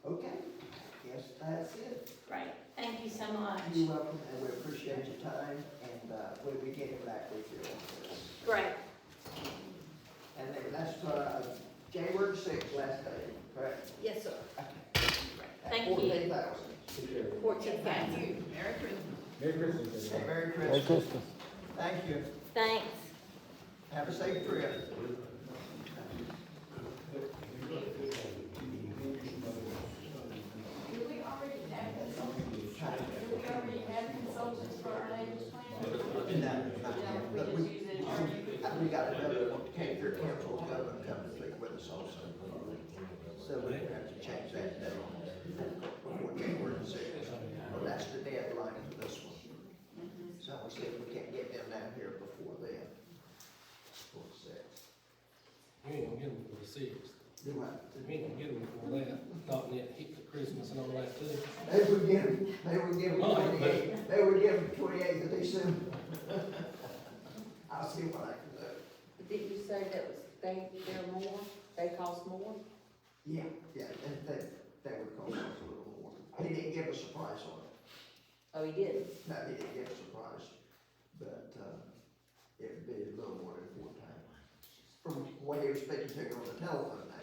Okay, yes, that's it. Great, thank you so much. You're welcome, and we appreciate your time, and we'll be getting back with you on this. Great, And then that's January 6th, last day, correct? yes, sir. Okay. Thank you. 14,000. 14, thank you. Merry Christmas. Merry Christmas, everyone. Merry Christmas. Thank you. Thanks. Have a safe trip. Do we already have consultants for our land use plan? No, not yet, but we got another one, Cape Fear Council of Government come to speak with us also. So we have to change that date before January 6th. Well, that's the deadline for this one. So we see if we can't get them down here before then. Before the 6th. You ain't gonna get them for the 6th. Do what? You ain't gonna get them before that, not yet, hit the Christmas and all that too. They would give them Oh, 28th, they would give them 28th of December. I'll see what I can do. Didn't you say that was, they're more, they cost more? Yeah, and that would cost us a little more. He didn't give us a price on it. Oh, he did? No, he didn't give us a price, but, it would be a little more than 4 times. From what he was speaking to me on the telephone now.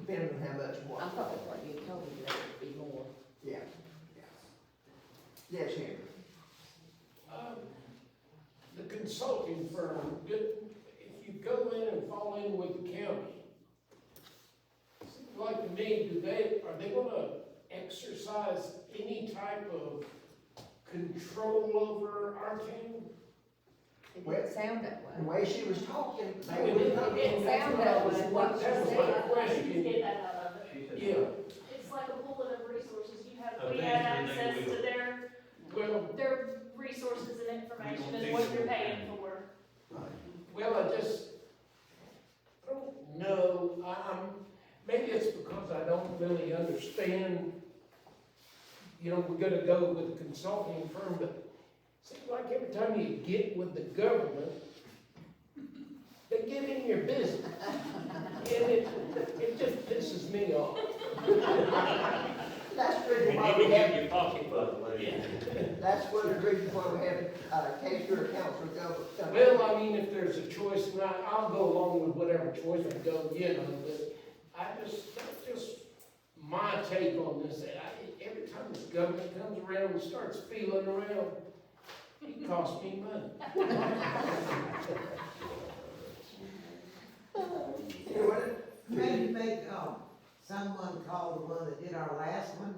Depending on how much more. I thought that's what you told me, that it would be more. Yeah. Yes, Henry. The consulting firm, if you go in and fall in with the county, seems like to me, are they gonna exercise any type of control over our town? It didn't sound that The way. way she was talking, they And would not. that's what I was- Sound that way, what that was she my said. question. Get that out of it. Yeah, than what you're paying for. Well, I don't know, maybe it's because I don't really understand, you know, we're gonna go with a consulting firm, but it seems like every time you get with the government, they get in your business. And it just pisses me off. That's the reason And why then we we have, have your pocketbook. that's one of the reasons why we have, case your accounts for government. Well, I mean, if there's a choice, and I'll go along with whatever choice I go, you know, but that's just my take on this. Every time this government comes around and starts feeling around, it costs me money. Maybe make, someone call the one that did our last one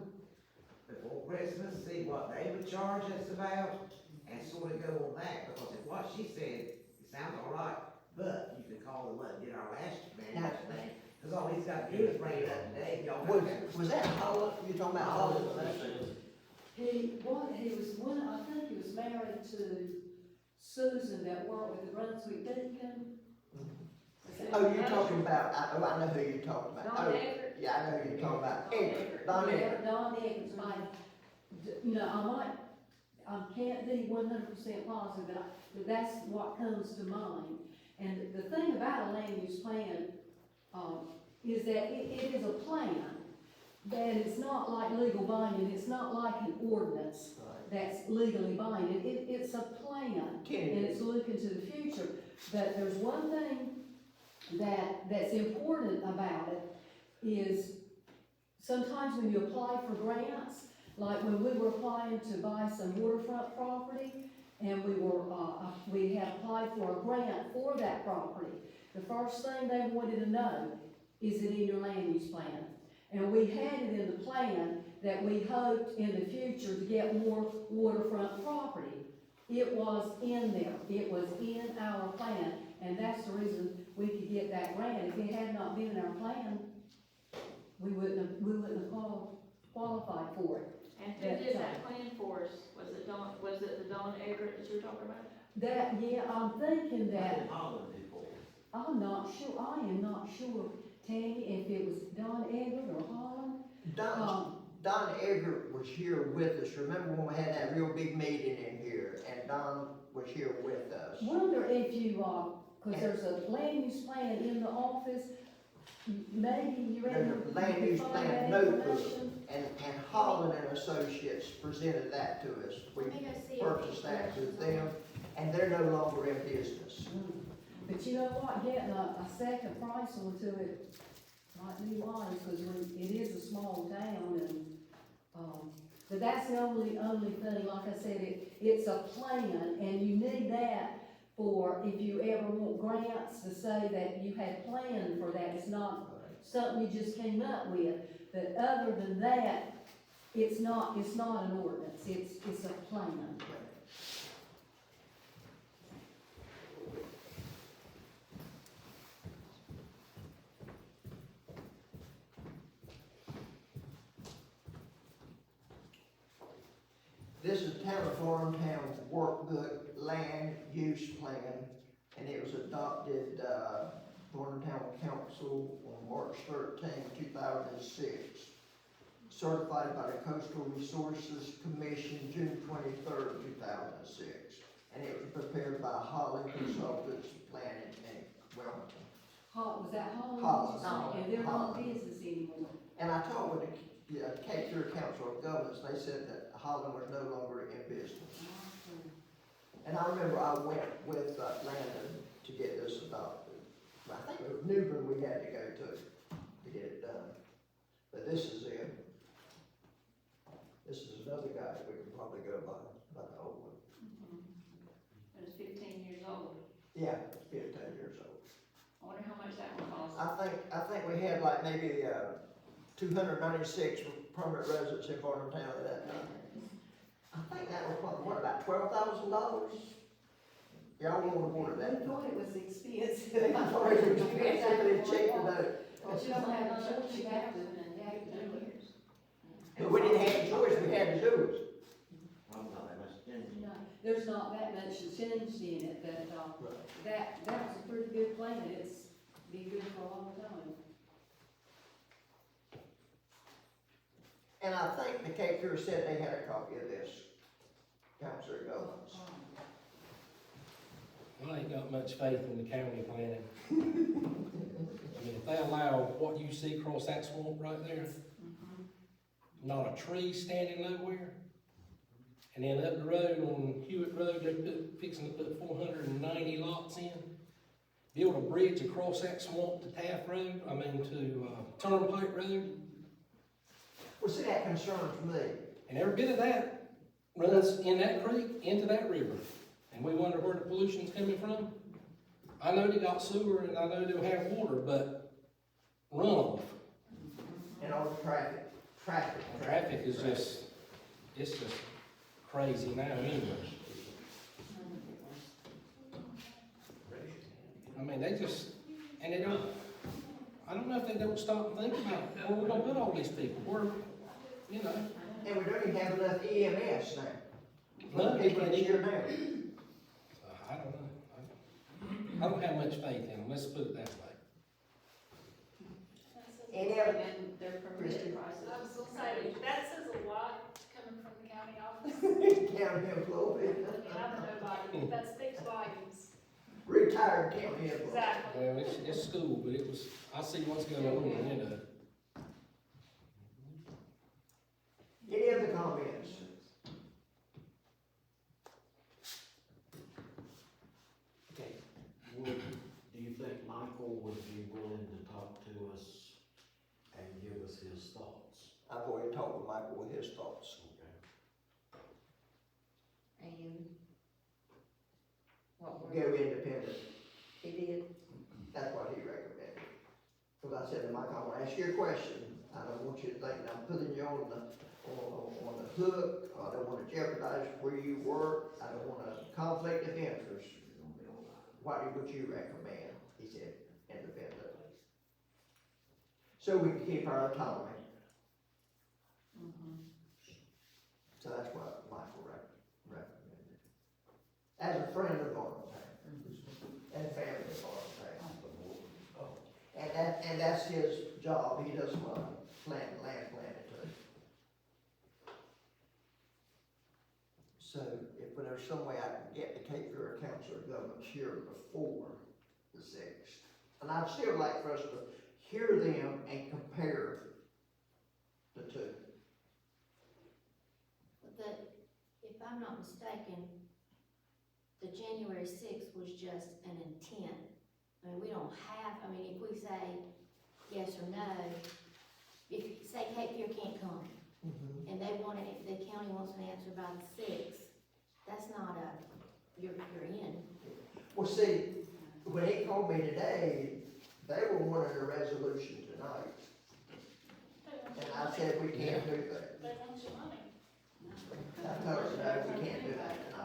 before Christmas, see what they would charge us about, and sort of go on that, because if what she said, it sounds all right, but you can call the one that did our last management thing, because all he's got to do is bring it up today, y'all. Was that Holland, you talking about Holland? He was one, I think he was married to Susan that worked with the Brunswick Deacon. Oh, you're talking about, I know who you're talking about. Don Oh, Eggert? yeah, I know who you're talking about. Eggert, Don Eggert. Don Eggers, you know, I can't be 100% positive, but that's what comes to mind. And the thing about a land use plan, is that it is a plan, that it's not like legal binding, it's not like an ordinance that's legally binding. It's a plan, and it's looking to the future. But there's one thing that's important about it, is sometimes when you apply for grants, like when we were applying to buy some waterfront property, and we had applied for a grant for that property, the first thing they wanted to know, is it in your land use plan? And we had it in the plan that we hoped in the future to get more waterfront property. It was in there, it was in our plan, and that's the reason we could get that grant. If it had not been in our plan, we wouldn't have qualified for it. And who did that plan for us? Was it the Don Eggert that you were talking about? Yeah, I'm thinking that, Holland before. I am not sure, Tammy, if it was Don Eggert or Holland. Don Eggert was here with us. Remember when we had that real big meeting in here, and Don was here with us? Wonder if you, cause there's a land use plan in the office, maybe you ready There's a land use to find plan that notebook, information? and Holland and Associates presented that to us. We Let me go see it. purchased that to them, and they're no longer in business. But you know what, getting a second price onto it might be wise, cause it is a small town, and, but that's the only thing, like I said, it's a plan, and you need that for if you ever want grants to say that you had planned for that. It's not something you just came up with, but other than that, it's not an ordinance, it's a plan. This is Town of Farmtown's workbook land use plan, and it was adopted, Farmtown Council on March 13, 2006. Certified by the Coastal Resources Commission, June 23rd, 2006. And it was prepared by Holland Consultants Planning Inc., Wilmington. Was that Holland? Holland. And they're not Holland. in business anymore. And I talked with the Cape Fear Council of Governments, they said that Holland was no longer in business. And I remember I went with Landon to get this adopted. I think it was Newbern we had to go to get it done. But this is it. This is another guy that we can probably go by the old one. It was 15 years old. Yeah, 15 years old. I wonder how much that one cost. I think we had like maybe, 296 permanent residents in Farmington at that time. I think that was probably, what, about $12,000? Y'all won't afford We that. thought it was expensive. I thought it was expensive, but it's cheap to do. But you don't have a choice, you have to do it. But we didn't have a choice, we had to do it. I'm not that much. No, there's there's not that much changed in it, but, that was a pretty good plan, it's been good for a long time. And I think the Cape Fear said they had a copy of this, Counselor Goins. I ain't got much faith in the county planning. I mean, if they allow what you see across that swamp right there, not a tree standing nowhere, and then up the road on Hewitt Road, they're fixing to put 490 lots in, build a bridge across that swamp to Taft Road, to Turnpike Road, Well, see, that concerns me. and every bit of that runs in that creek into that river. And we wonder where the pollution's coming from. I know they got sewer and I know they'll have water, but runoff. And all the traffic. Traffic is just, it's just crazy now anyway. I mean, they just, and they don't, I don't know if they don't stop and think about where we're gonna put all these people, where, you know. And we don't even have enough EMS now. None of People them in need here it. now. I don't know. I don't have much faith in them, let's put it that way. Any other, And their permitted prices. I was gonna say, that says a lot coming from the county office. county employee, I mean, I'm a nobody, that speaks volumes. retired county employee. Exactly. Well, it's school, but it was, I see what's going on, you know. Any other comments? Okay. Do you think Michael would be willing to talk to us and give us his thoughts? I've already talked with Michael with his thoughts. And what were, Go independent, he did? that's what he recommended. Cause I said to Mike, I wanna ask you a question, I don't want you to think that I'm putting you on the hook, I don't wanna jeopardize where you work, I don't want a conflict of interest. What would you recommend? He said, independent. So we can keep our autonomy. So that's what Michael recommended. As a friend of Arlington, and family of Arlington. And that's his job, he does land planning too. So if there's some way I can get the Cape Fear Council of Governments here before the 6th, and I'd still like for us to hear them and compare the two. If I'm not mistaken, the January 6th was just an intent. I mean, we don't have, if we say yes or no, if, say Cape Fear can't come, and they want it, the county wants an answer by the 6th, that's not you're in. Well, see, when he called me today, they were wanting a resolution tonight, and I said, we can't do that. They want your money. I told her, no, we can't do that tonight.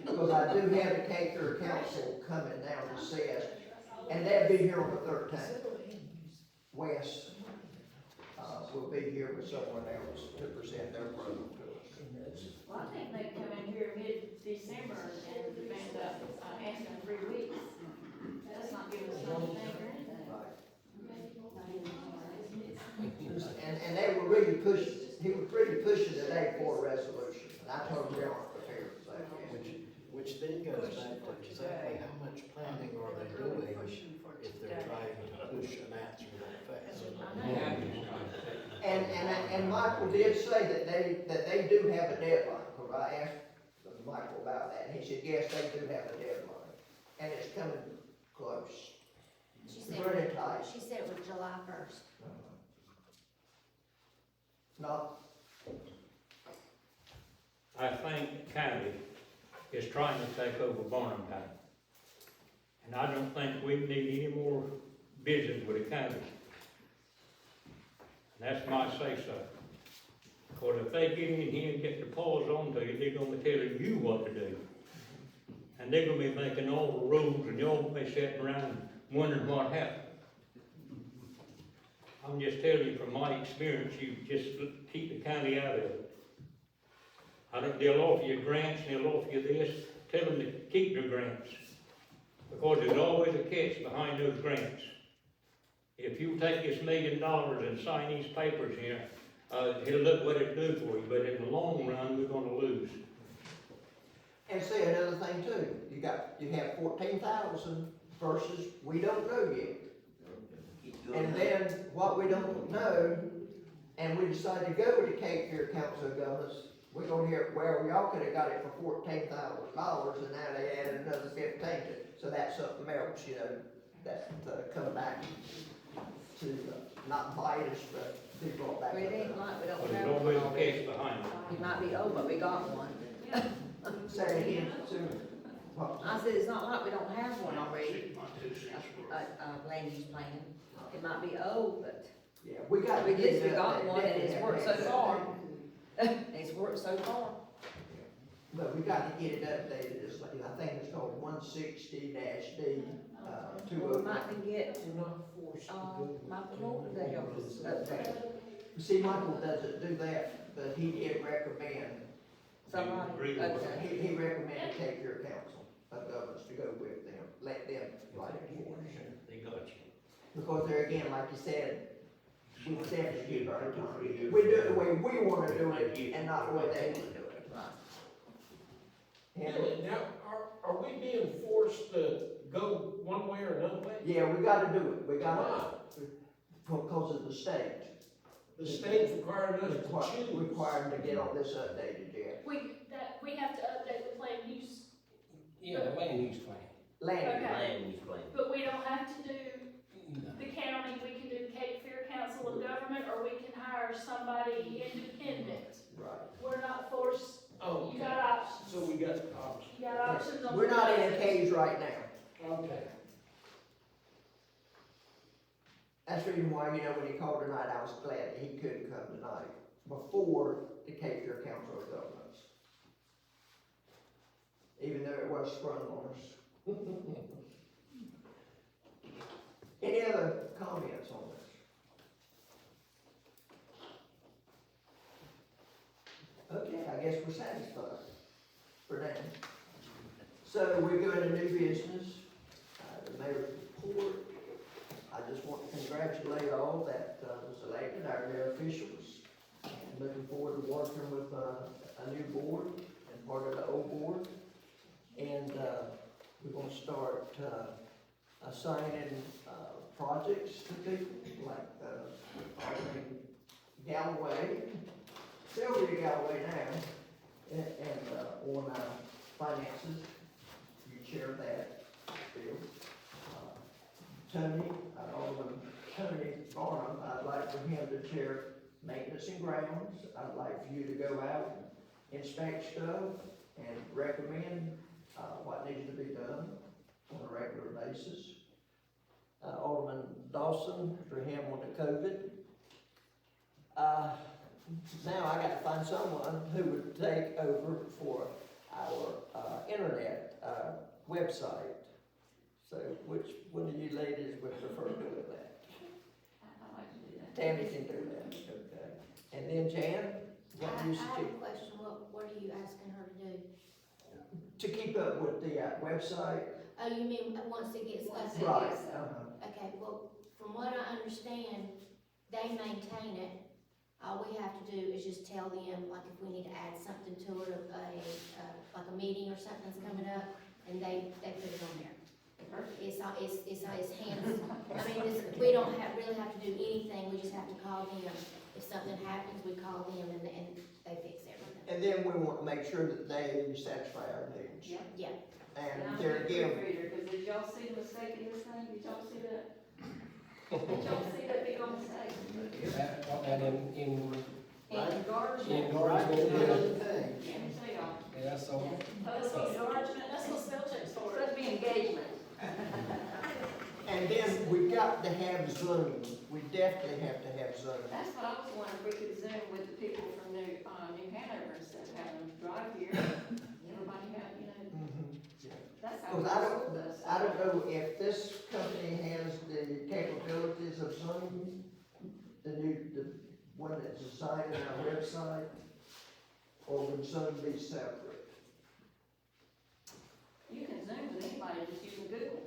Because I do have the Cape Fear Council coming down to see us, and they'll be here on the 13th. Wes, will be here with someone else to present their program to us. Well, I think they come in here mid-December and demand asking 3 weeks. That's not giving us anything or anything. And they were really pushing, he was really pushing today for a resolution, and I told him we aren't prepared for that yet. Which then goes back to exactly how much planning are they doing if they're trying to push an answer that fast? And Michael did say that they do have a deadline, because I asked Michael about that, and he said, yes, they do have a deadline, and it's coming close. She said, Very tight. she said it was July 1st. Not, I think the county is trying to take over Barnum County. And I don't think we need any more business with the county. And that's my say-so. Because if they get in here and get the paws onto you, they're gonna be telling you what to do. And they're gonna be making all the rules, and you'll be sitting around wondering what happened. I'm just telling you from my experience, you just keep the county out of it. They'll offer you grants, and they'll offer you this, tell them to keep their grants. Because there's always a catch behind those grants. If you take this $1 million and sign these papers here, it'll look what it'll do for you, but in the long run, we're gonna lose. And see, another thing too, you have 14,000 versus we don't know yet. And then what we don't know, and we decide to go with the Cape Fear Council of Governments, we're gonna hear, well, y'all could've got it for $14,000 and now they added another 15 to it. So that's something else, you know, that, come back to, not bite us, but be brought back. But it ain't like we But don't there's have one always a already. catch behind it. It might be old, but we got one. Say it again, Sue. What? I said, it's not like we don't have one already, land use plan. It might be old, but Yeah, we got to at get least we it got updated. one and it's worked so Definitely. far. It's worked so far. But we got to get it updated, it's like, I think it's called 160-D, We might 201. can get, We're not forced to go. Michael Norton to help us update. See, Michael doesn't do that, but he did recommend, Somebody, Agree with okay. he recommended Cape Fear Council of Governments to go with them, let them write it for us. They got you. Because there again, like you said, we definitely give our time. We do it the way we wanna do it and not the way they wanna do it. And, Really, now, are we being forced to go one way or another way? yeah, we gotta do it, we gotta, Why? because of the state. The state's requiring us to choose. Required to get on this updated, yeah. We have to update the plan use, Yeah, the land use plan. Land, Okay. But we don't have to do No. the county, we can do Cape Fear Council of Government, or we can hire somebody independent. right. We're not forced, Oh, you got options, so we got options. you got options on. We're not in a cage right now. Okay. That's the reason why, you know, when he called tonight, I was glad that he couldn't come tonight, before the Cape Fear Council of Governments. Even though it was sprung on us. Any other comments on this? Okay, I guess we're satisfied for now. So we're going to new business, the mayor's report. I just want to congratulate all that was elected, our new officials. And looking forward to working with a new board and part of the old board. And we're gonna start assigning projects to people like Alderman Galloway, Sylvia Galloway now, and on finances. You chair that, Bill. Tony, Alderman Tony Barnum, I'd like for him to chair maintenance and grounds. I'd like for you to go out, inspect stuff, and recommend, what needs to be done on a regular basis. Alderman Dawson, for him on the COVID. Now I gotta find someone who would take over for our, internet, website. So which one of you ladies would prefer doing that? I like to do that. Tammy can do that, okay. And then Jan, I what you have a suggest? question, what are you asking her to do? To keep up with the, website? Oh, you mean once it gets Once up? it Right, gets up. Okay, well, from what I understand, they maintain it. All we have to do is just tell them, like, if we need to add something to it, like a meeting or something's coming up, and they put it on there. It's hands, I mean, we don't really have to do anything, we just have to call them. If something happens, we call them and they fix everything. and then we want to make sure that they satisfy our needs. Yeah. Yeah, And there again, Cause did y'all see the mistake in this thing? Did y'all see that? Did y'all see that big old mistake? And in In garbage. in right, Gardensville, the yeah, other thing, Let me tell y'all. yeah, so, That's what enlargement, that's what spell check's for. Supposed to be engagement. and then we got to have Zoom, we definitely have to have Zoom. That's what I was wondering, if we could Zoom with the people from New Hanover instead of having them drive here. Everybody have, you know, that's how. Because I don't know if this company has the capabilities of Zoom, the one that's assigned in our website. or would Zoom be separate? You can Zoom with anybody just using Google.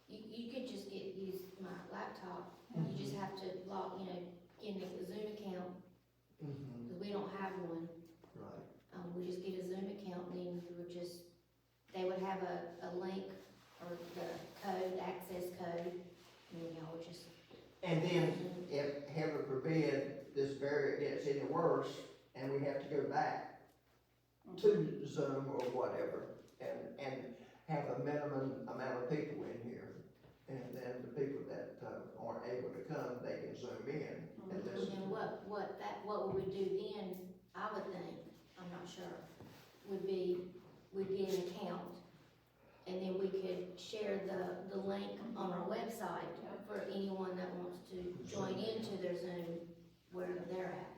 You could just use my laptop, you just have to log, get in the Zoom account, Mm-hmm. because we don't have one. Right. We just get a Zoom account, and then you would just, they would have a link or the code, access code, and then y'all would just. And then if, heaven forbid, this variant gets any worse and we have to go back to Zoom or whatever and have a minimum amount of people in here. And then the people that aren't able to come, they can Zoom in and listen. And what would we do then, I would think, I'm not sure, would be, we'd get an account, and then we could share the link on our website for anyone that wants to join into their Zoom where they're at.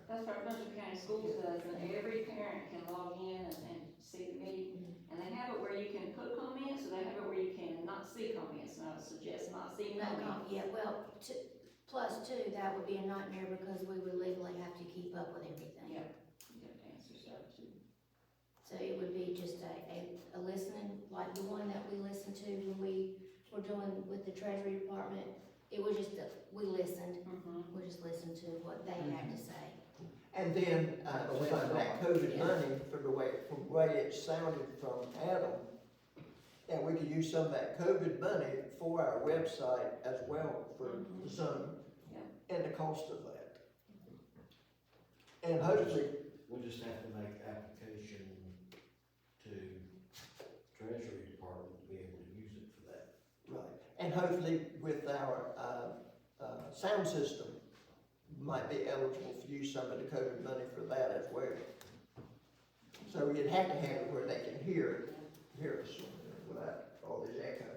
That's what Mercer County Schools does, and every parent can log in and see the meeting. And they have it where you can put comments, or they have it where you can not see comments, and I would suggest not seeing comments. Yeah, well, plus two, that would be a nightmare because we would legally have to keep up with everything. Yeah, you have to answer stuff too. So it would be just a listening, like the one that we listened to when we were doing with the Treasury Department. It was just, we listened, we just listened to what they had to say. And then, from that COVID money, from the way it sounded from Adam, and we could use some of that COVID money for our website as well for Zoom, and the cost of that. And hopefully, We'll just have to make application to Treasury Department to be able to use it for that. right, and hopefully with our, sound system, might be eligible to use some of the COVID money for that as well. So you'd have to have it where they can hear us without all these echoes.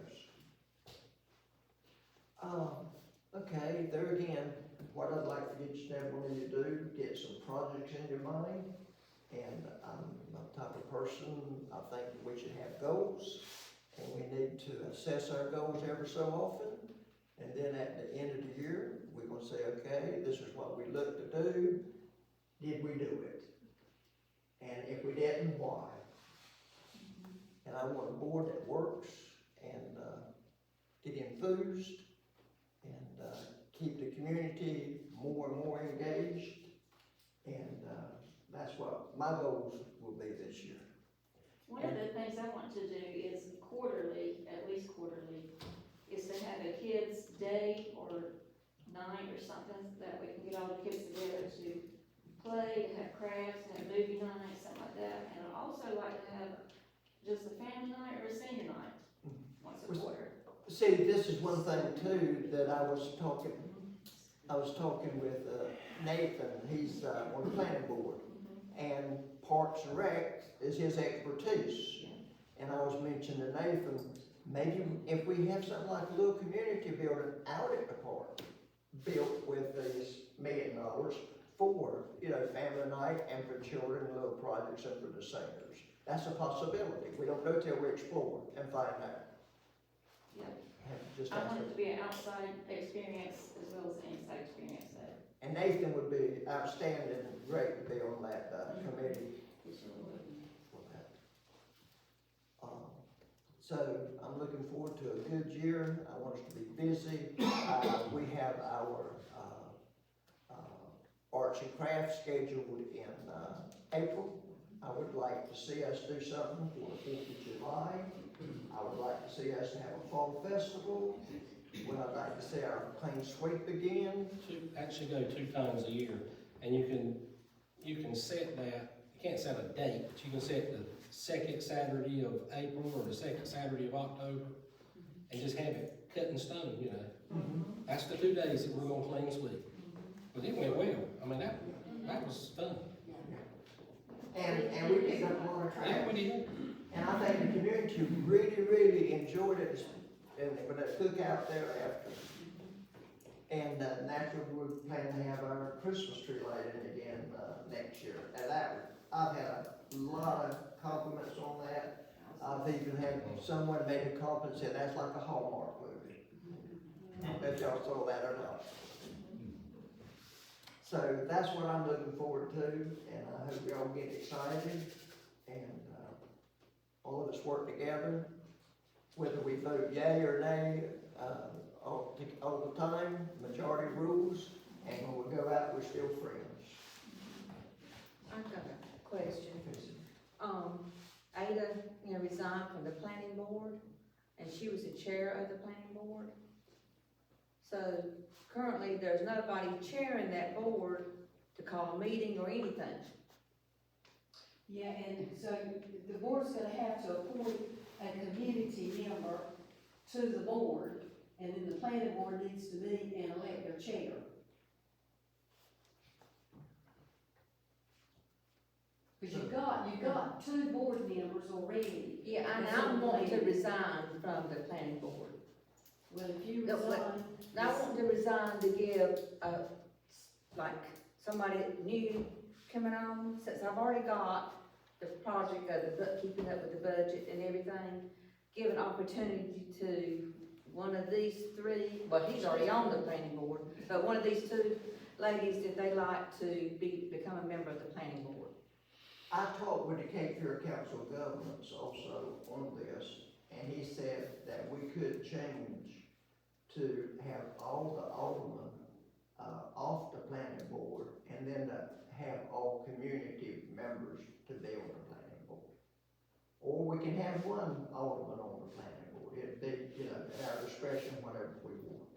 Okay, there again, what I'd like for each and every one of you to do, get some projects in your mind. And I'm the type of person, I think we should have goals, and we need to assess our goals every so often. And then at the end of the year, we're gonna say, okay, this is what we look to do. Did we do it? And if we didn't, why? And I want a board that works and get enthused and keep the community more and more engaged. And that's what my goals will be this year. One of the things I want to do is quarterly, at least quarterly, is to have a kids' day or night or something that we can get all the kids together to play, to have crafts, to have movie night, something like that. And I'd also like to have just a family night or a senior night once a quarter. See, this is one thing too that I was talking with Nathan, he's on the planning board, and Parks and Rec is his expertise. And I was mentioning to Nathan, maybe if we have something like a little community building out at the park, built with these $1 million for, family night and for children, little projects and for the seniors. That's a possibility. We don't know till we explore and find out. Yeah. Just I want answer. it to be an outside experience as well as an inside experience. And Nathan would be outstanding, great to be on that committee for that. So I'm looking forward to a good year. I want us to be busy. We have our arts and crafts scheduled in April. I would like to see us do something for the 4th of July. I would like to see us have a fall festival. Would I like to see our clean sweep again? Actually go 2 times a year, and you can set that, you can't set a date, but you can set the second Saturday of April or the second Saturday of October, and just have it cut in stone, That's the 2 days that we're gonna clean sweep. But it went well, I mean, that was fun. And we picked up a lot of trash. Yeah, we did. And I think the community really, really enjoyed it, and with that cookout thereafter. And naturally, we're planning to have our Christmas tree lighted again next year. And I've had a lot of compliments on that. I've even had someone made a compliment, said that's like a Hallmark movie. I bet y'all saw that or not. So that's what I'm looking forward to, and I hope y'all get excited, and, all of us work together, whether we vote yea or nay, all the time, majority rules, and when we go out, we're still friends. I've got a question. Ada, resigned from the planning board, and she was the chair of the planning board. So currently, there's nobody chairing that board to call a meeting or anything. Yeah, and so the board's gonna have to appoint a community member to the board, and then the planning board needs to meet and elect their chair. Cause you've got two board members already. Yeah, and I want to resign from the planning board. Well, if you No, but- resign. And I want to resign to give, like, somebody new coming on, since I've already got the project of keeping up with the budget and everything, give an opportunity to one of these three, well, he's already on the planning board, but one of these two ladies, if they like to become a member of the planning board. I talked with the Cape Fear Council of Governments also on this, and he said that we could change to have all the aldermen, off the planning board, and then to have all community members to be on the planning board. Or we can have one alderman on the planning board, it'd be, at our discretion, whatever we want.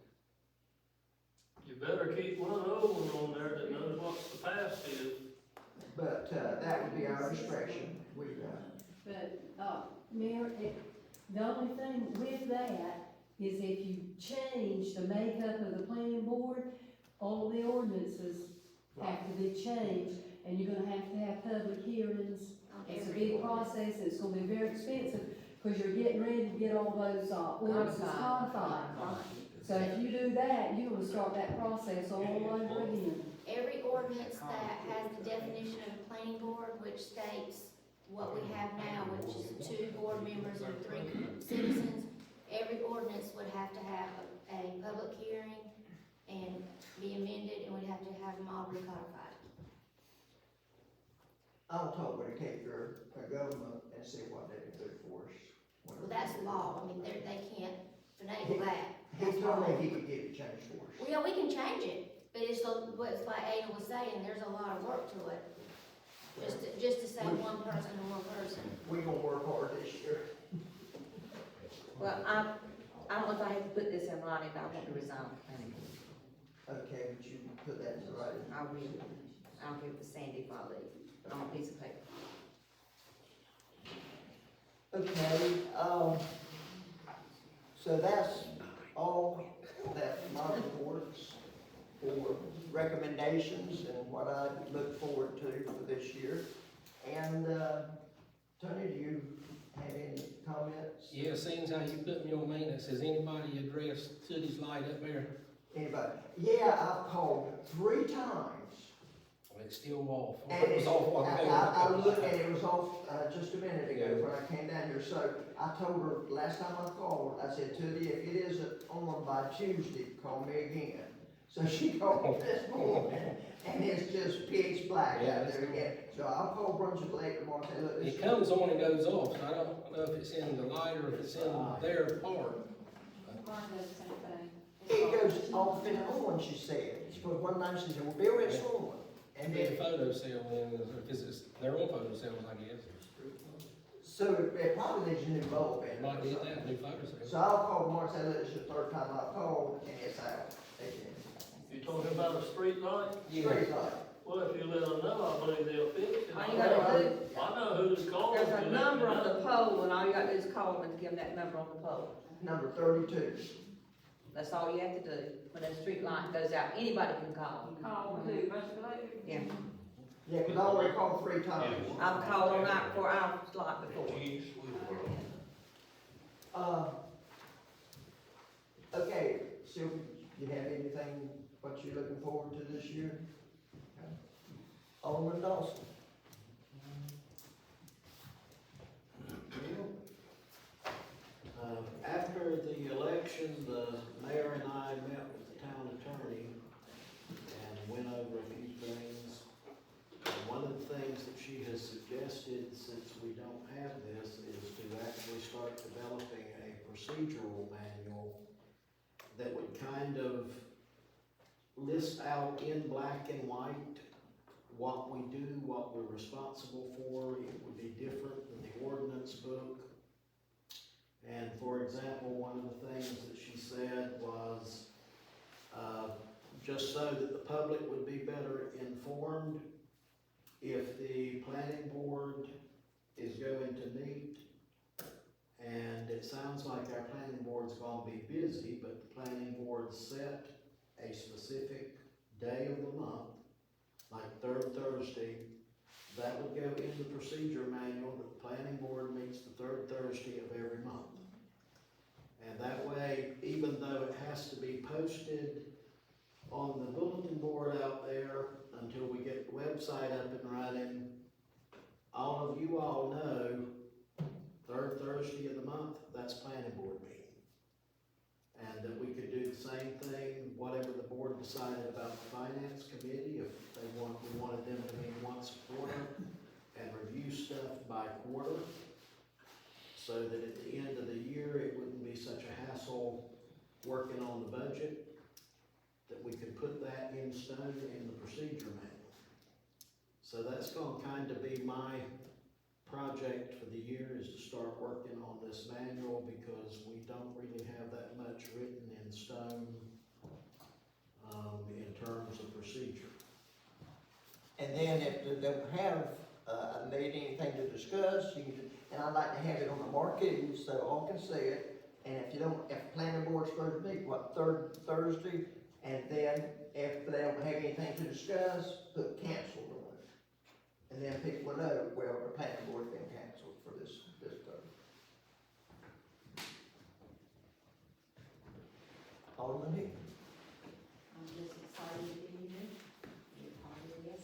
You better keep one old one on there that knows what the past is. But, that would be our discretion, But, Mayor, the only thing with that is if you change the makeup of the planning board, all the ordinances have to be changed, and you're gonna have public hearings. It's a big process, it's gonna be very expensive, because you're getting ready to get all those, ordinances codified. So if you do that, you're gonna start that process all over again. Every ordinance that has the definition of a planning board, which states what we have now, which is 2 board members and 3 citizens, every ordinance would have to have a public hearing and be amended, and we'd have to have them all recodified. I'll talk with the Cape Fear government and see what they can do for us. Well, that's law, I mean, they can't finagle that. He told me he could get it changed for us. Well, yeah, we can change it, but it's like Ada was saying, there's a lot of work to it. Just to say one person and one person. We gonna work hard this year. Well, I don't know if I have to put this in writing, but I want to resign from the planning board. Okay, but you can put that in writing. I will. I'll give it to Sandy if I leave, on a piece of paper. Okay, so that's all that my reports for recommendations and what I look forward to for this year. And, Tony, do you have any comments? Yeah, seeing how you put me on maintenance, has anybody addressed Toody's light up there? Anybody? Yeah, I've called 3 times. Well, it's still off. And It was off one day. I looked and it was off, just a minute ago when I came down here, so I told her, last time I called, I said, Tootie, if it isn't on by Tuesday, call me again. So she called this morning, and it's just pitch black Yeah, out there again. So I'll call Brunswick Lake tomorrow and say, look, this It comes on and goes off, so I don't know if it's in the light or if it's in their part. Mine does the same thing. it goes off and on, she said. She put one night, she said, well, Bill, it's on. And Be a then, photo cell then, because it's their own photo cells, I guess. so it probably needs a new bulb in it. Might need that, new photo cell. So I'll call tomorrow and say, look, this is the 3rd time I've called, and it's out again. You talking about a street light? Street light. Well, if you let them know, I believe they'll fix it. All you gotta do, I know who to call. there's if a you let me number on know. the pole, and all you gotta do is call them and give them that number on the pole. Number 32. That's all you have to do. When that street light goes out, anybody can call. Call who, Brunswick Lake? Yeah, Yeah, cause I already called 3 times. I've called them out for our slot before. Okay, Sylvia, you have anything, what you're looking forward to this year? Okay. Alderman Dawson. After the election, the mayor and I met with the town attorney and went over a few suggested, since we don't have this, is to actually start developing a procedural manual that would kind of list out in black and white what we do, what we're responsible for. It would be different than the ordinance book. And for example, one of the things that she said was, just so that the public would be better informed, if the planning board is going to meet, and it sounds like our planning board's gonna be busy, but the planning board set a specific day of the month, like third Thursday, that would go in the procedure manual that the planning board meets the third Thursday of every month. And that way, even though it has to be posted on the bulletin board out there until we get the website up and running, all of you all know, third Thursday of the month, that's planning board meeting. And that we could do the same thing, whatever the board decided about the finance committee, if we wanted them to meet once a quarter and review stuff by quarter, so that at the end of the year, it wouldn't be such a hassle working on the budget, that we could put that in stone in the procedure manual. So that's gonna kind of be my project for the year, is to start working on this manual, because we don't really have that much written in stone in terms of procedure. And then if they don't have, need anything to discuss, you can, and I'd like to have it on the marquee so all can see it. And if the planning board's supposed to meet, third Thursday, and then if they don't have anything to discuss, put canceled on it. And then people will know, well, the planning board's been canceled for this Thursday. Alderman Hickman. I'm just excited to be here, be a part of this,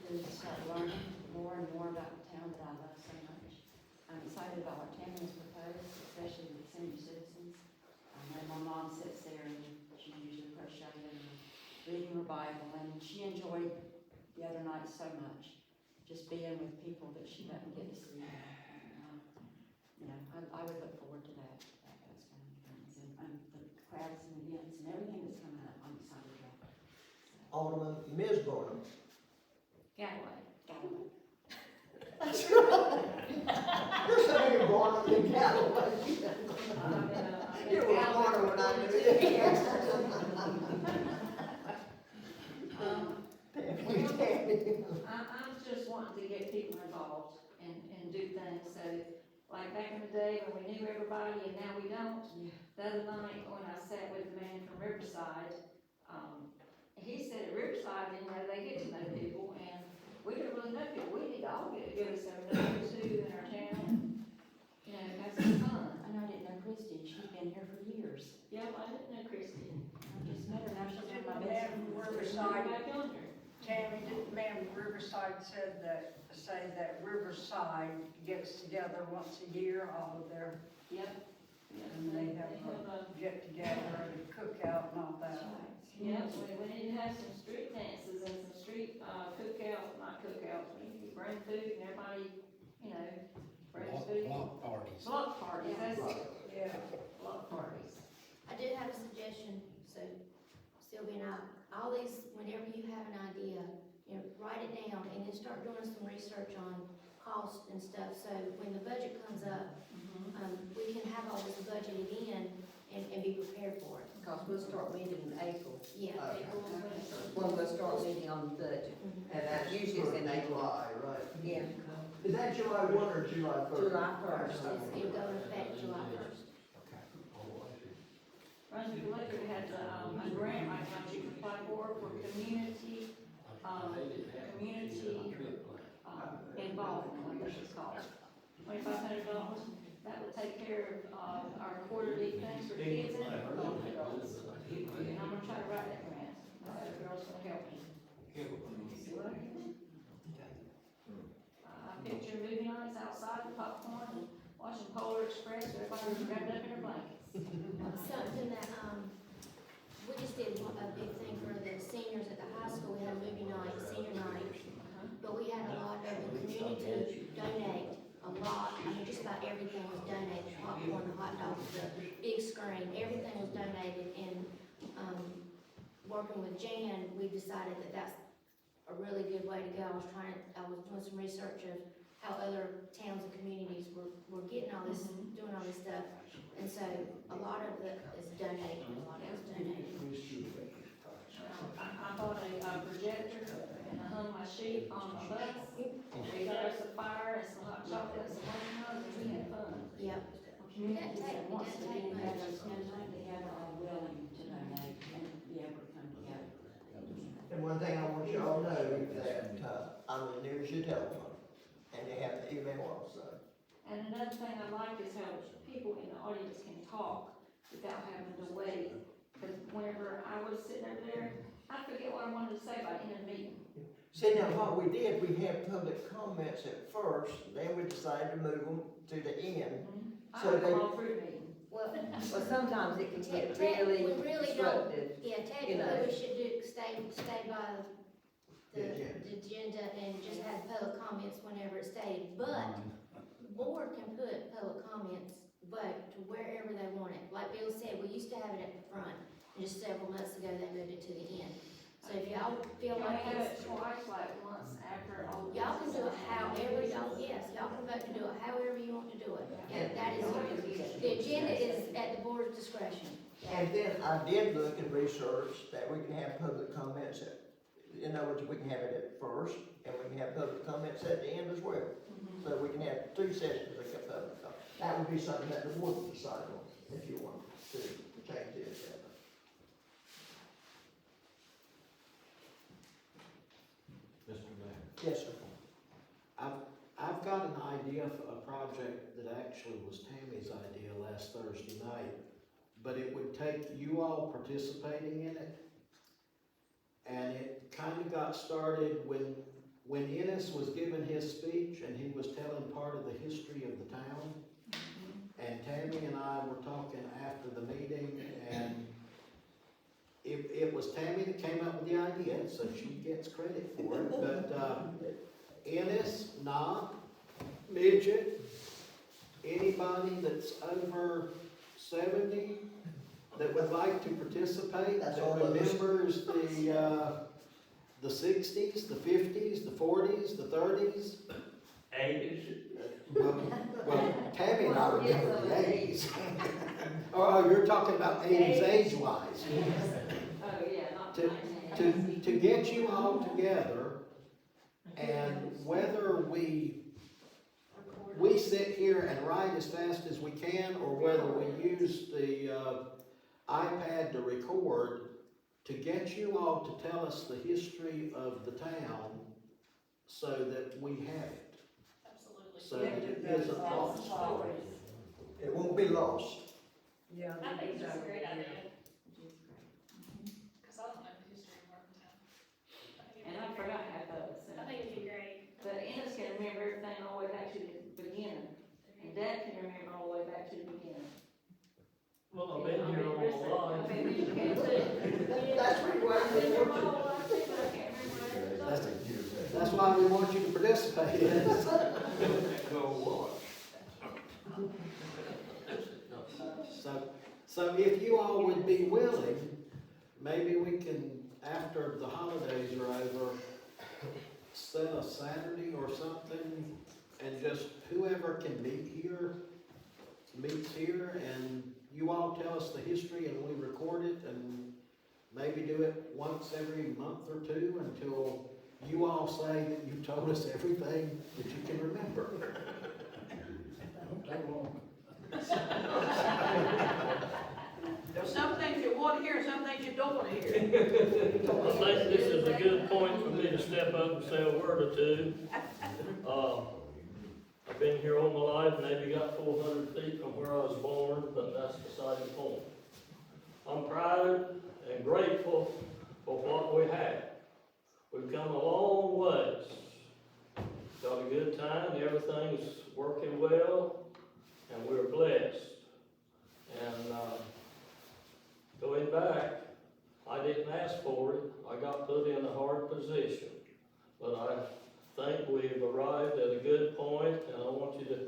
to start learning more and more about the town that I love so much. I'm excited about what Tammy has proposed, especially with senior citizens. I know my mom sits there and she usually crocheting and reading her Bible, and she enjoyed the other night so much, just being with people that she doesn't get to see. I would look forward to those kind of things, and the crowds and events and everything that's coming up, I'm excited about. Alderman, Ms. Barnum. Galloway. You're saying Barnum and Galloway. You were Barnum when I knew it. I'm just wanting to get people involved and do things, so, like back in the day when we knew everybody and now we don't. The other night when I sat with the man from Riverside, he said at Riverside, they get to know people, and we don't really know people, we need to all get together, so we know who's who in our town, have some fun. I know, I didn't know Christie, she's been here for years. Yeah, I didn't know Christie. I just met her, now she's one of my best Man friends. from Riverside, Back yonder. Tammy, the man from Riverside say that Riverside gets together once a year, all of their, Yep. and they have a get together and cookout and all That's that. right. Yep, we need to have some street dances and some street, cookouts, not cookouts, we need to bring food and everybody, brings food. Block parties. Block parties, that's it, Yeah. block parties. I did have a suggestion, so Sylvia and all these, whenever you have an idea, write it down and then start doing some research on cost and stuff, so when the budget comes up, we can have all this budgeted in and be prepared for it. Because we'll start meeting in April, Yeah. April is when it starts. when we'll start meeting on the budget. And that's Usually it's in April. July, right? Yeah, Is that July 1 or July 1st? July 1st. It'll go into effect July 1st. Brunswick Electric has a grant right now you can apply for community, involvement, I guess it's called. $2,500, that would take care of our quarterly things for kids and adults. And I'm gonna try to write that grant, the girl's gonna help me. See what I can do. I picture movie nights outside with popcorn and watching Polar Express, everybody's wrapped up in their blankets. Something that, we just did a big thing for the seniors at the high school, we had a movie night, senior night. But we had a lot of the community everything was donated, popcorn, the hot dogs, the big screen, everything was donated, and, working with Jan, we decided that that's a really good way to go. I was doing some research of how other towns and communities were getting all this, doing all this stuff, and so a lot of it is donated, a lot of it's donated. I bought a projector and I hung my sheet on my bus. We got us a fire and some hot chocolate and some marshmallows, and we had fun. Yep. Community It that wants to doesn't take do much. that, they have all willing to donate and be able to come together. And one thing I want y'all to know that, I'm as near as your telephone, and you have the email also. And another thing I like is how people in the audience can talk without having to wait. Because whenever I was sitting over there, I forget what I wanted to say by the end of the meeting. See, now what we did, we had public comments at first, then we decided to move them to the end. I So they, called through the meeting. Well, Well, sometimes it can get we really really don't, disruptive. yeah, you know. technically, we should stay by The agenda. the agenda and just have public comments whenever it's stated, but the board can put public comments, but to wherever they want it. Like Bill said, we used to have it at the front, and just several months ago, they moved it to the end. So if y'all feel Can we like have it's, it twice, like once after all? of y'all can this do is it done? however y'all, yes, y'all can vote to do it however you want to do it. And that is, the agenda is at the board's discretion. and then I did look and research that we can have public comments at, in other words, we can have it at first, and we can have public comments at the end as well. So we can have two sessions of public comment. That would be something that the board would decide on, if you want to change the agenda. Mr. Mayor. Yes, sir. I've got an idea for a project that actually was Tammy's idea last Thursday night, but it would take you all participating in it. And it kind of got started when Ennis was giving his speech and he was telling part of the history of the town. And Tammy and I were talking after the meeting, and it was Tammy that came up with the idea, so she gets credit for it, but, Ennis, Knob, Midget, anybody that's over 70 that would like to participate, That's that all of us. remembers the 60s, the 50s, the 40s, the 30s. 80s. Well, Tammy and I remember the 80s. Oh, you're talking about 80s age-wise. Oh, yeah, not To get you all together, and whether we sit here and write as fast as we can, or whether we use the iPad to record, to get you all to tell us the history of the town so that we have it. Absolutely. So that it isn't lost. It won't be lost. Yeah. I think it's a great idea. Cause I don't know the history of Martintown. And I forgot half of it, so. I think it'd be great. But Ennis can remember everything all the way back to the beginning, and Dad can remember all the way back to the beginning. Well, I've been here all my life. I mean, you can too. That's pretty well. I've been here my whole life too, but I can't remember everything. That's why we want you to participate in this. So if you all would be willing, maybe we can, after the holidays are over, set a Saturday or something, and just whoever can meet here, meets here, and you all tell us the history and we record it, and maybe do it once every month or two until you all say that you told us everything that you can remember. There's some things you want to hear, some things you don't want to hear. I think this is a good point for me to step up and say a word or two. I've been here all my life, maybe got 400 feet from where I was born, but that's beside the point. I'm proud and grateful for what we have. We've come a long ways. Got a good time, everything's working well, and we're blessed. And going back, I didn't ask for it. I got put in a hard position. But I think we've arrived at a good point, and I want you to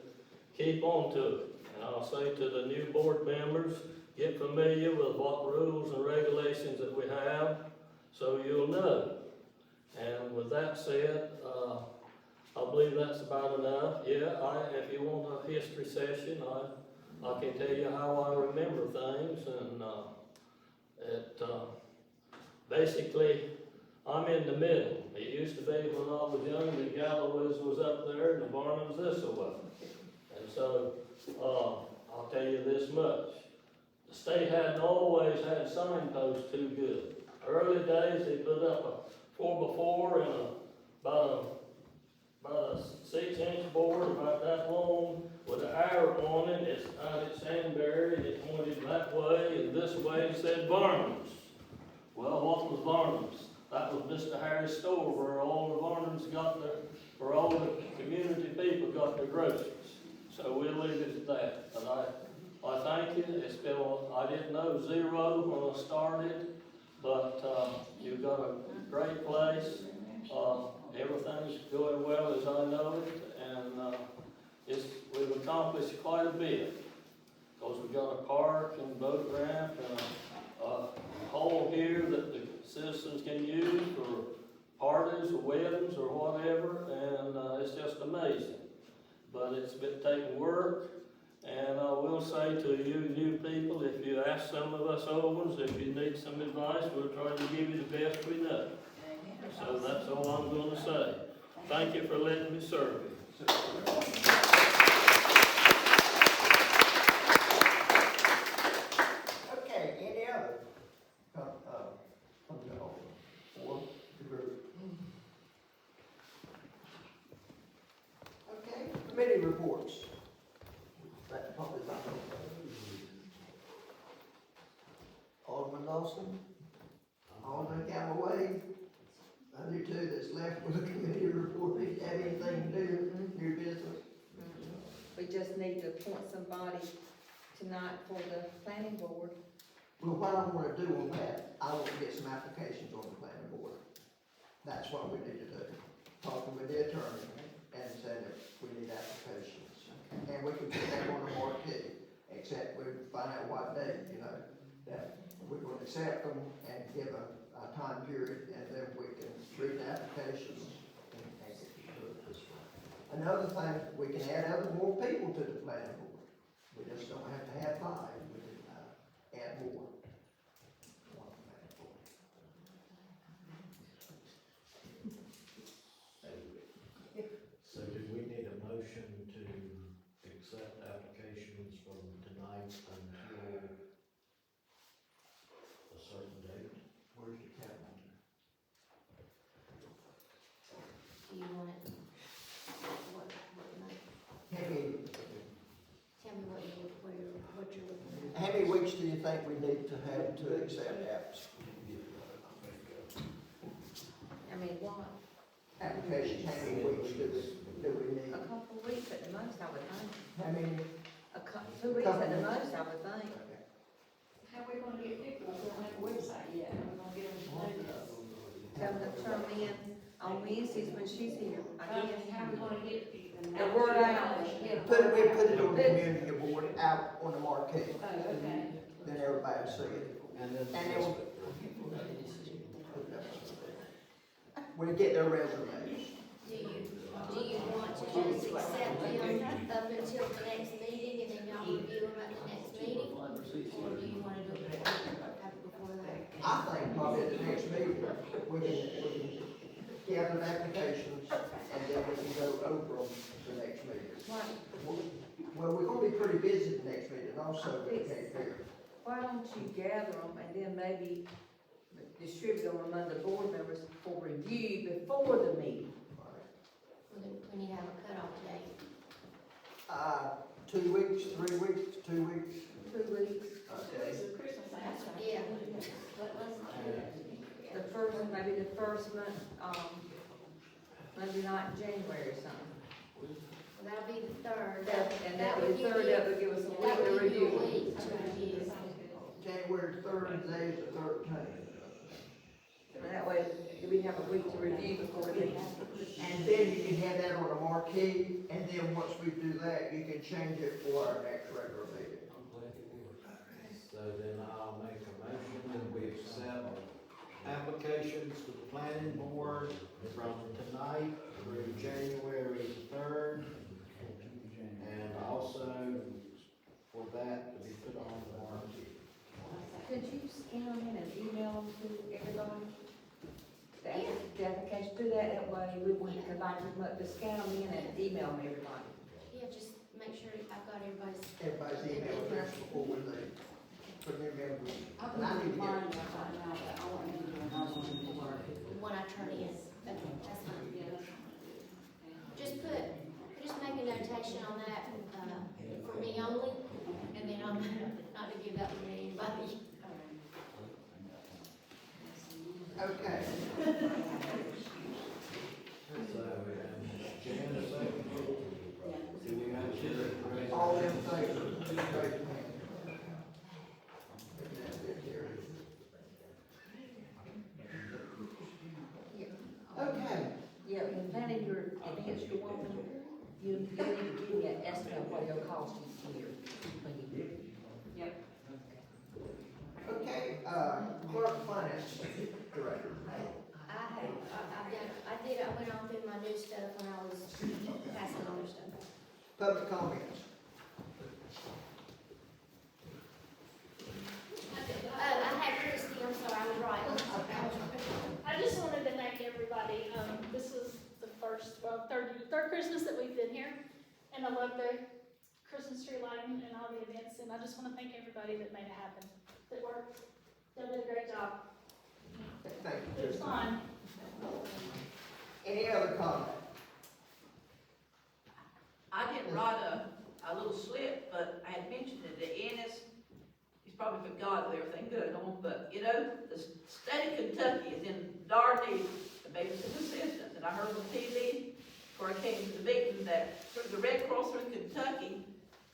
keep on on to it. And I'll say to the new board members, get familiar with what rules and regulations that we have, so you'll know. And with that said, I believe that's about enough. Yeah, if you want a history session, I can tell you how I remember things, and, basically, I'm in the middle. It used to be when I was young, the Galloway's was up there and the Barnum's this way. And so, I'll tell you this much. The state hadn't always had signposts too good. Early days, they put up a 4x4 and about a 6-inch board about that long with an arrow on it. It's out at Sandberry, and it pointed that way and this way and said Barnum's. Well, what was Barnum's? That was Mr. Harry's store where all the Barnum's where all the community people got their groceries. So we'll leave it at that. But I thank you. It's been, I didn't know zero when I started, but you've got a great place. Everything's going well as I know it, and we've accomplished quite a bit. Because we've got a park and boat ramp and a hall here that the citizens can use for parties or weddings or whatever, and it's just amazing. But it's been taking work, and I will say to you new people, if you ask some of us old ones, if you need some advice, we'll try to give you the best we know. So that's all I'm going to say. Thank you for letting me serve you. Okay, any other, from the whole, or the group? Okay, committee reports. That probably not. Alderman Lawson, Alderman Galloway, other two that's left with a committee report, if you have anything to do, new business. We just need to appoint somebody tonight for the planning board. Well, what I wanna do on that, I want to get some applications on the planning board. That's what we need to do. Talking with the attorney and saying that we need applications. And we can put that on the marquee, except we find out what date, that we're gonna accept them and give a time period, and then we can read the applications and do it this way. Another thing, we can add more people to the planning board. We just don't have to have 5, we can add more. So do we need a motion to accept applications from tonight until a certain date? Where's the calendar? Do you want it, what night? How many, Tell me what you're looking at. how many weeks do you think we need to have to accept apps? I mean, what, Applications, how many weeks do we need? a couple of weeks at the most, I would think. How many? 2 weeks at the most, I would think. How are we gonna get people, we don't have a website yet, we're gonna get them to do this. Tell them to turn me in on Wednesdays when she's here, I guess. How are we gonna get The word out. Yeah. We put it on the community board out on the marquee, Oh, okay. then everybody will see it. And then. And then we'll get their resumes. Do you want to just accept them up until the next meeting and then y'all review them at the next meeting? Or do you want to do it before that? I think probably at the next meeting, we can gather the applications and then we can go over them the next meeting. Why, Well, we're gonna be pretty busy the next meeting also with the Cape Fair. why don't you gather them and then maybe distribute them among the board members for review before the meeting? We need to have a cutoff date. 2 weeks, 3 weeks, 2 weeks. 2 weeks. Okay. Christmas, That's, yeah. The first, maybe the first month, Monday night in January or something. Well, that'll be the 3rd. And that would be third, that would give us a week to review. That would give you a week to review. January 3rd, today is the 13th. And that way, we have a week to review before the meeting. And then you can have that on a marquee, and then once we do that, you can change it for our next regular meeting. So then I'll make a motion that we accept applications to the planning board from tonight through January 3rd. And also for that to be put on the marquee. Could you scan them in and email them to everybody? The application, do that way, we won't have to combine them up, just scan them in and email them everybody. Yeah, just make sure I've got everybody's. Everybody's email address before we leave. Put them in. And I need to get. The one I turn in. Okay, that's fine. Just make a notation on that, for me only, and then I'm not to give that one to anybody. Okay. So, Jan, second. Do we have to? All in favor, please raise your hand. That's it, here. Okay. Yeah, in planning your advance your woman, you need to give me an estimate of what it'll cost each year. When you do. Yep. Okay, clerk of finance director. I went on through my new stuff when I was passing on stuff. Public comments. I had Christie, I'm sorry, I was right. I just wanted to thank everybody, this is the third Christmas that we've been here, and I love the Christmas tree lighting and all the events, and I just wanna thank everybody that made it happen, that worked, they did a great job. Thank you. It was fun. Any other comment? I didn't write a little slip, but I had mentioned it to Ennis. He's probably forgot with everything going on, but you know, the state of Kentucky is in dire need of babysitting assistance. And I heard on TV before I came to the meeting that through the Red Cross in Kentucky,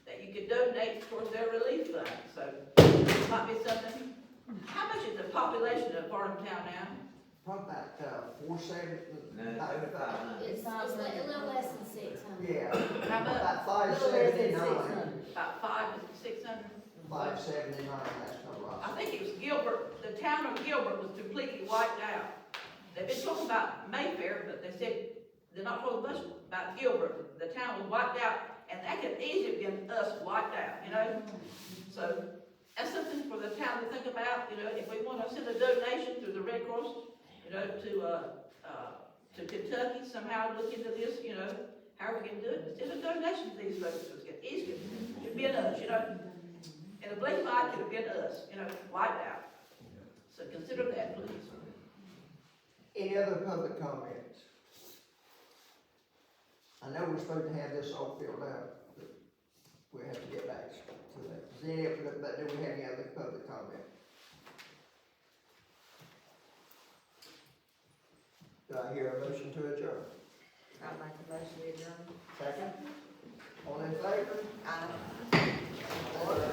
that you could donate towards their relief fund. So it might be something. How much is the population of Barntown now? Probably about 470. No, it's over 500. It's a little less than 600. Yeah. How much? About Little less than 579. About 500 to 600? 579, that's no right. I think it was Gilbert, the town of Gilbert was completely wiped out. They've been talking about Mayfair, but they said they're not talking much about Gilbert. The town was wiped out, and that could easily have been us wiped out, you know? So, that's something for the town to think about, you know, if we want to send a donation through the Red Cross, you know, to Kentucky, somehow look into this, you know, how we can do it. Send a donation to these folks, so it's easy, it could be us, you know? And the blink light could have been us, you know, wiped out. So consider that, please. Any other public comments? I know we're supposed to have this all filled out, but we have to get back to that. Is there any, but do we have any other public comment? Do I hear a motion to adjourn? I'd like a motion to adjourn. Second? All in favor? Aye. Order.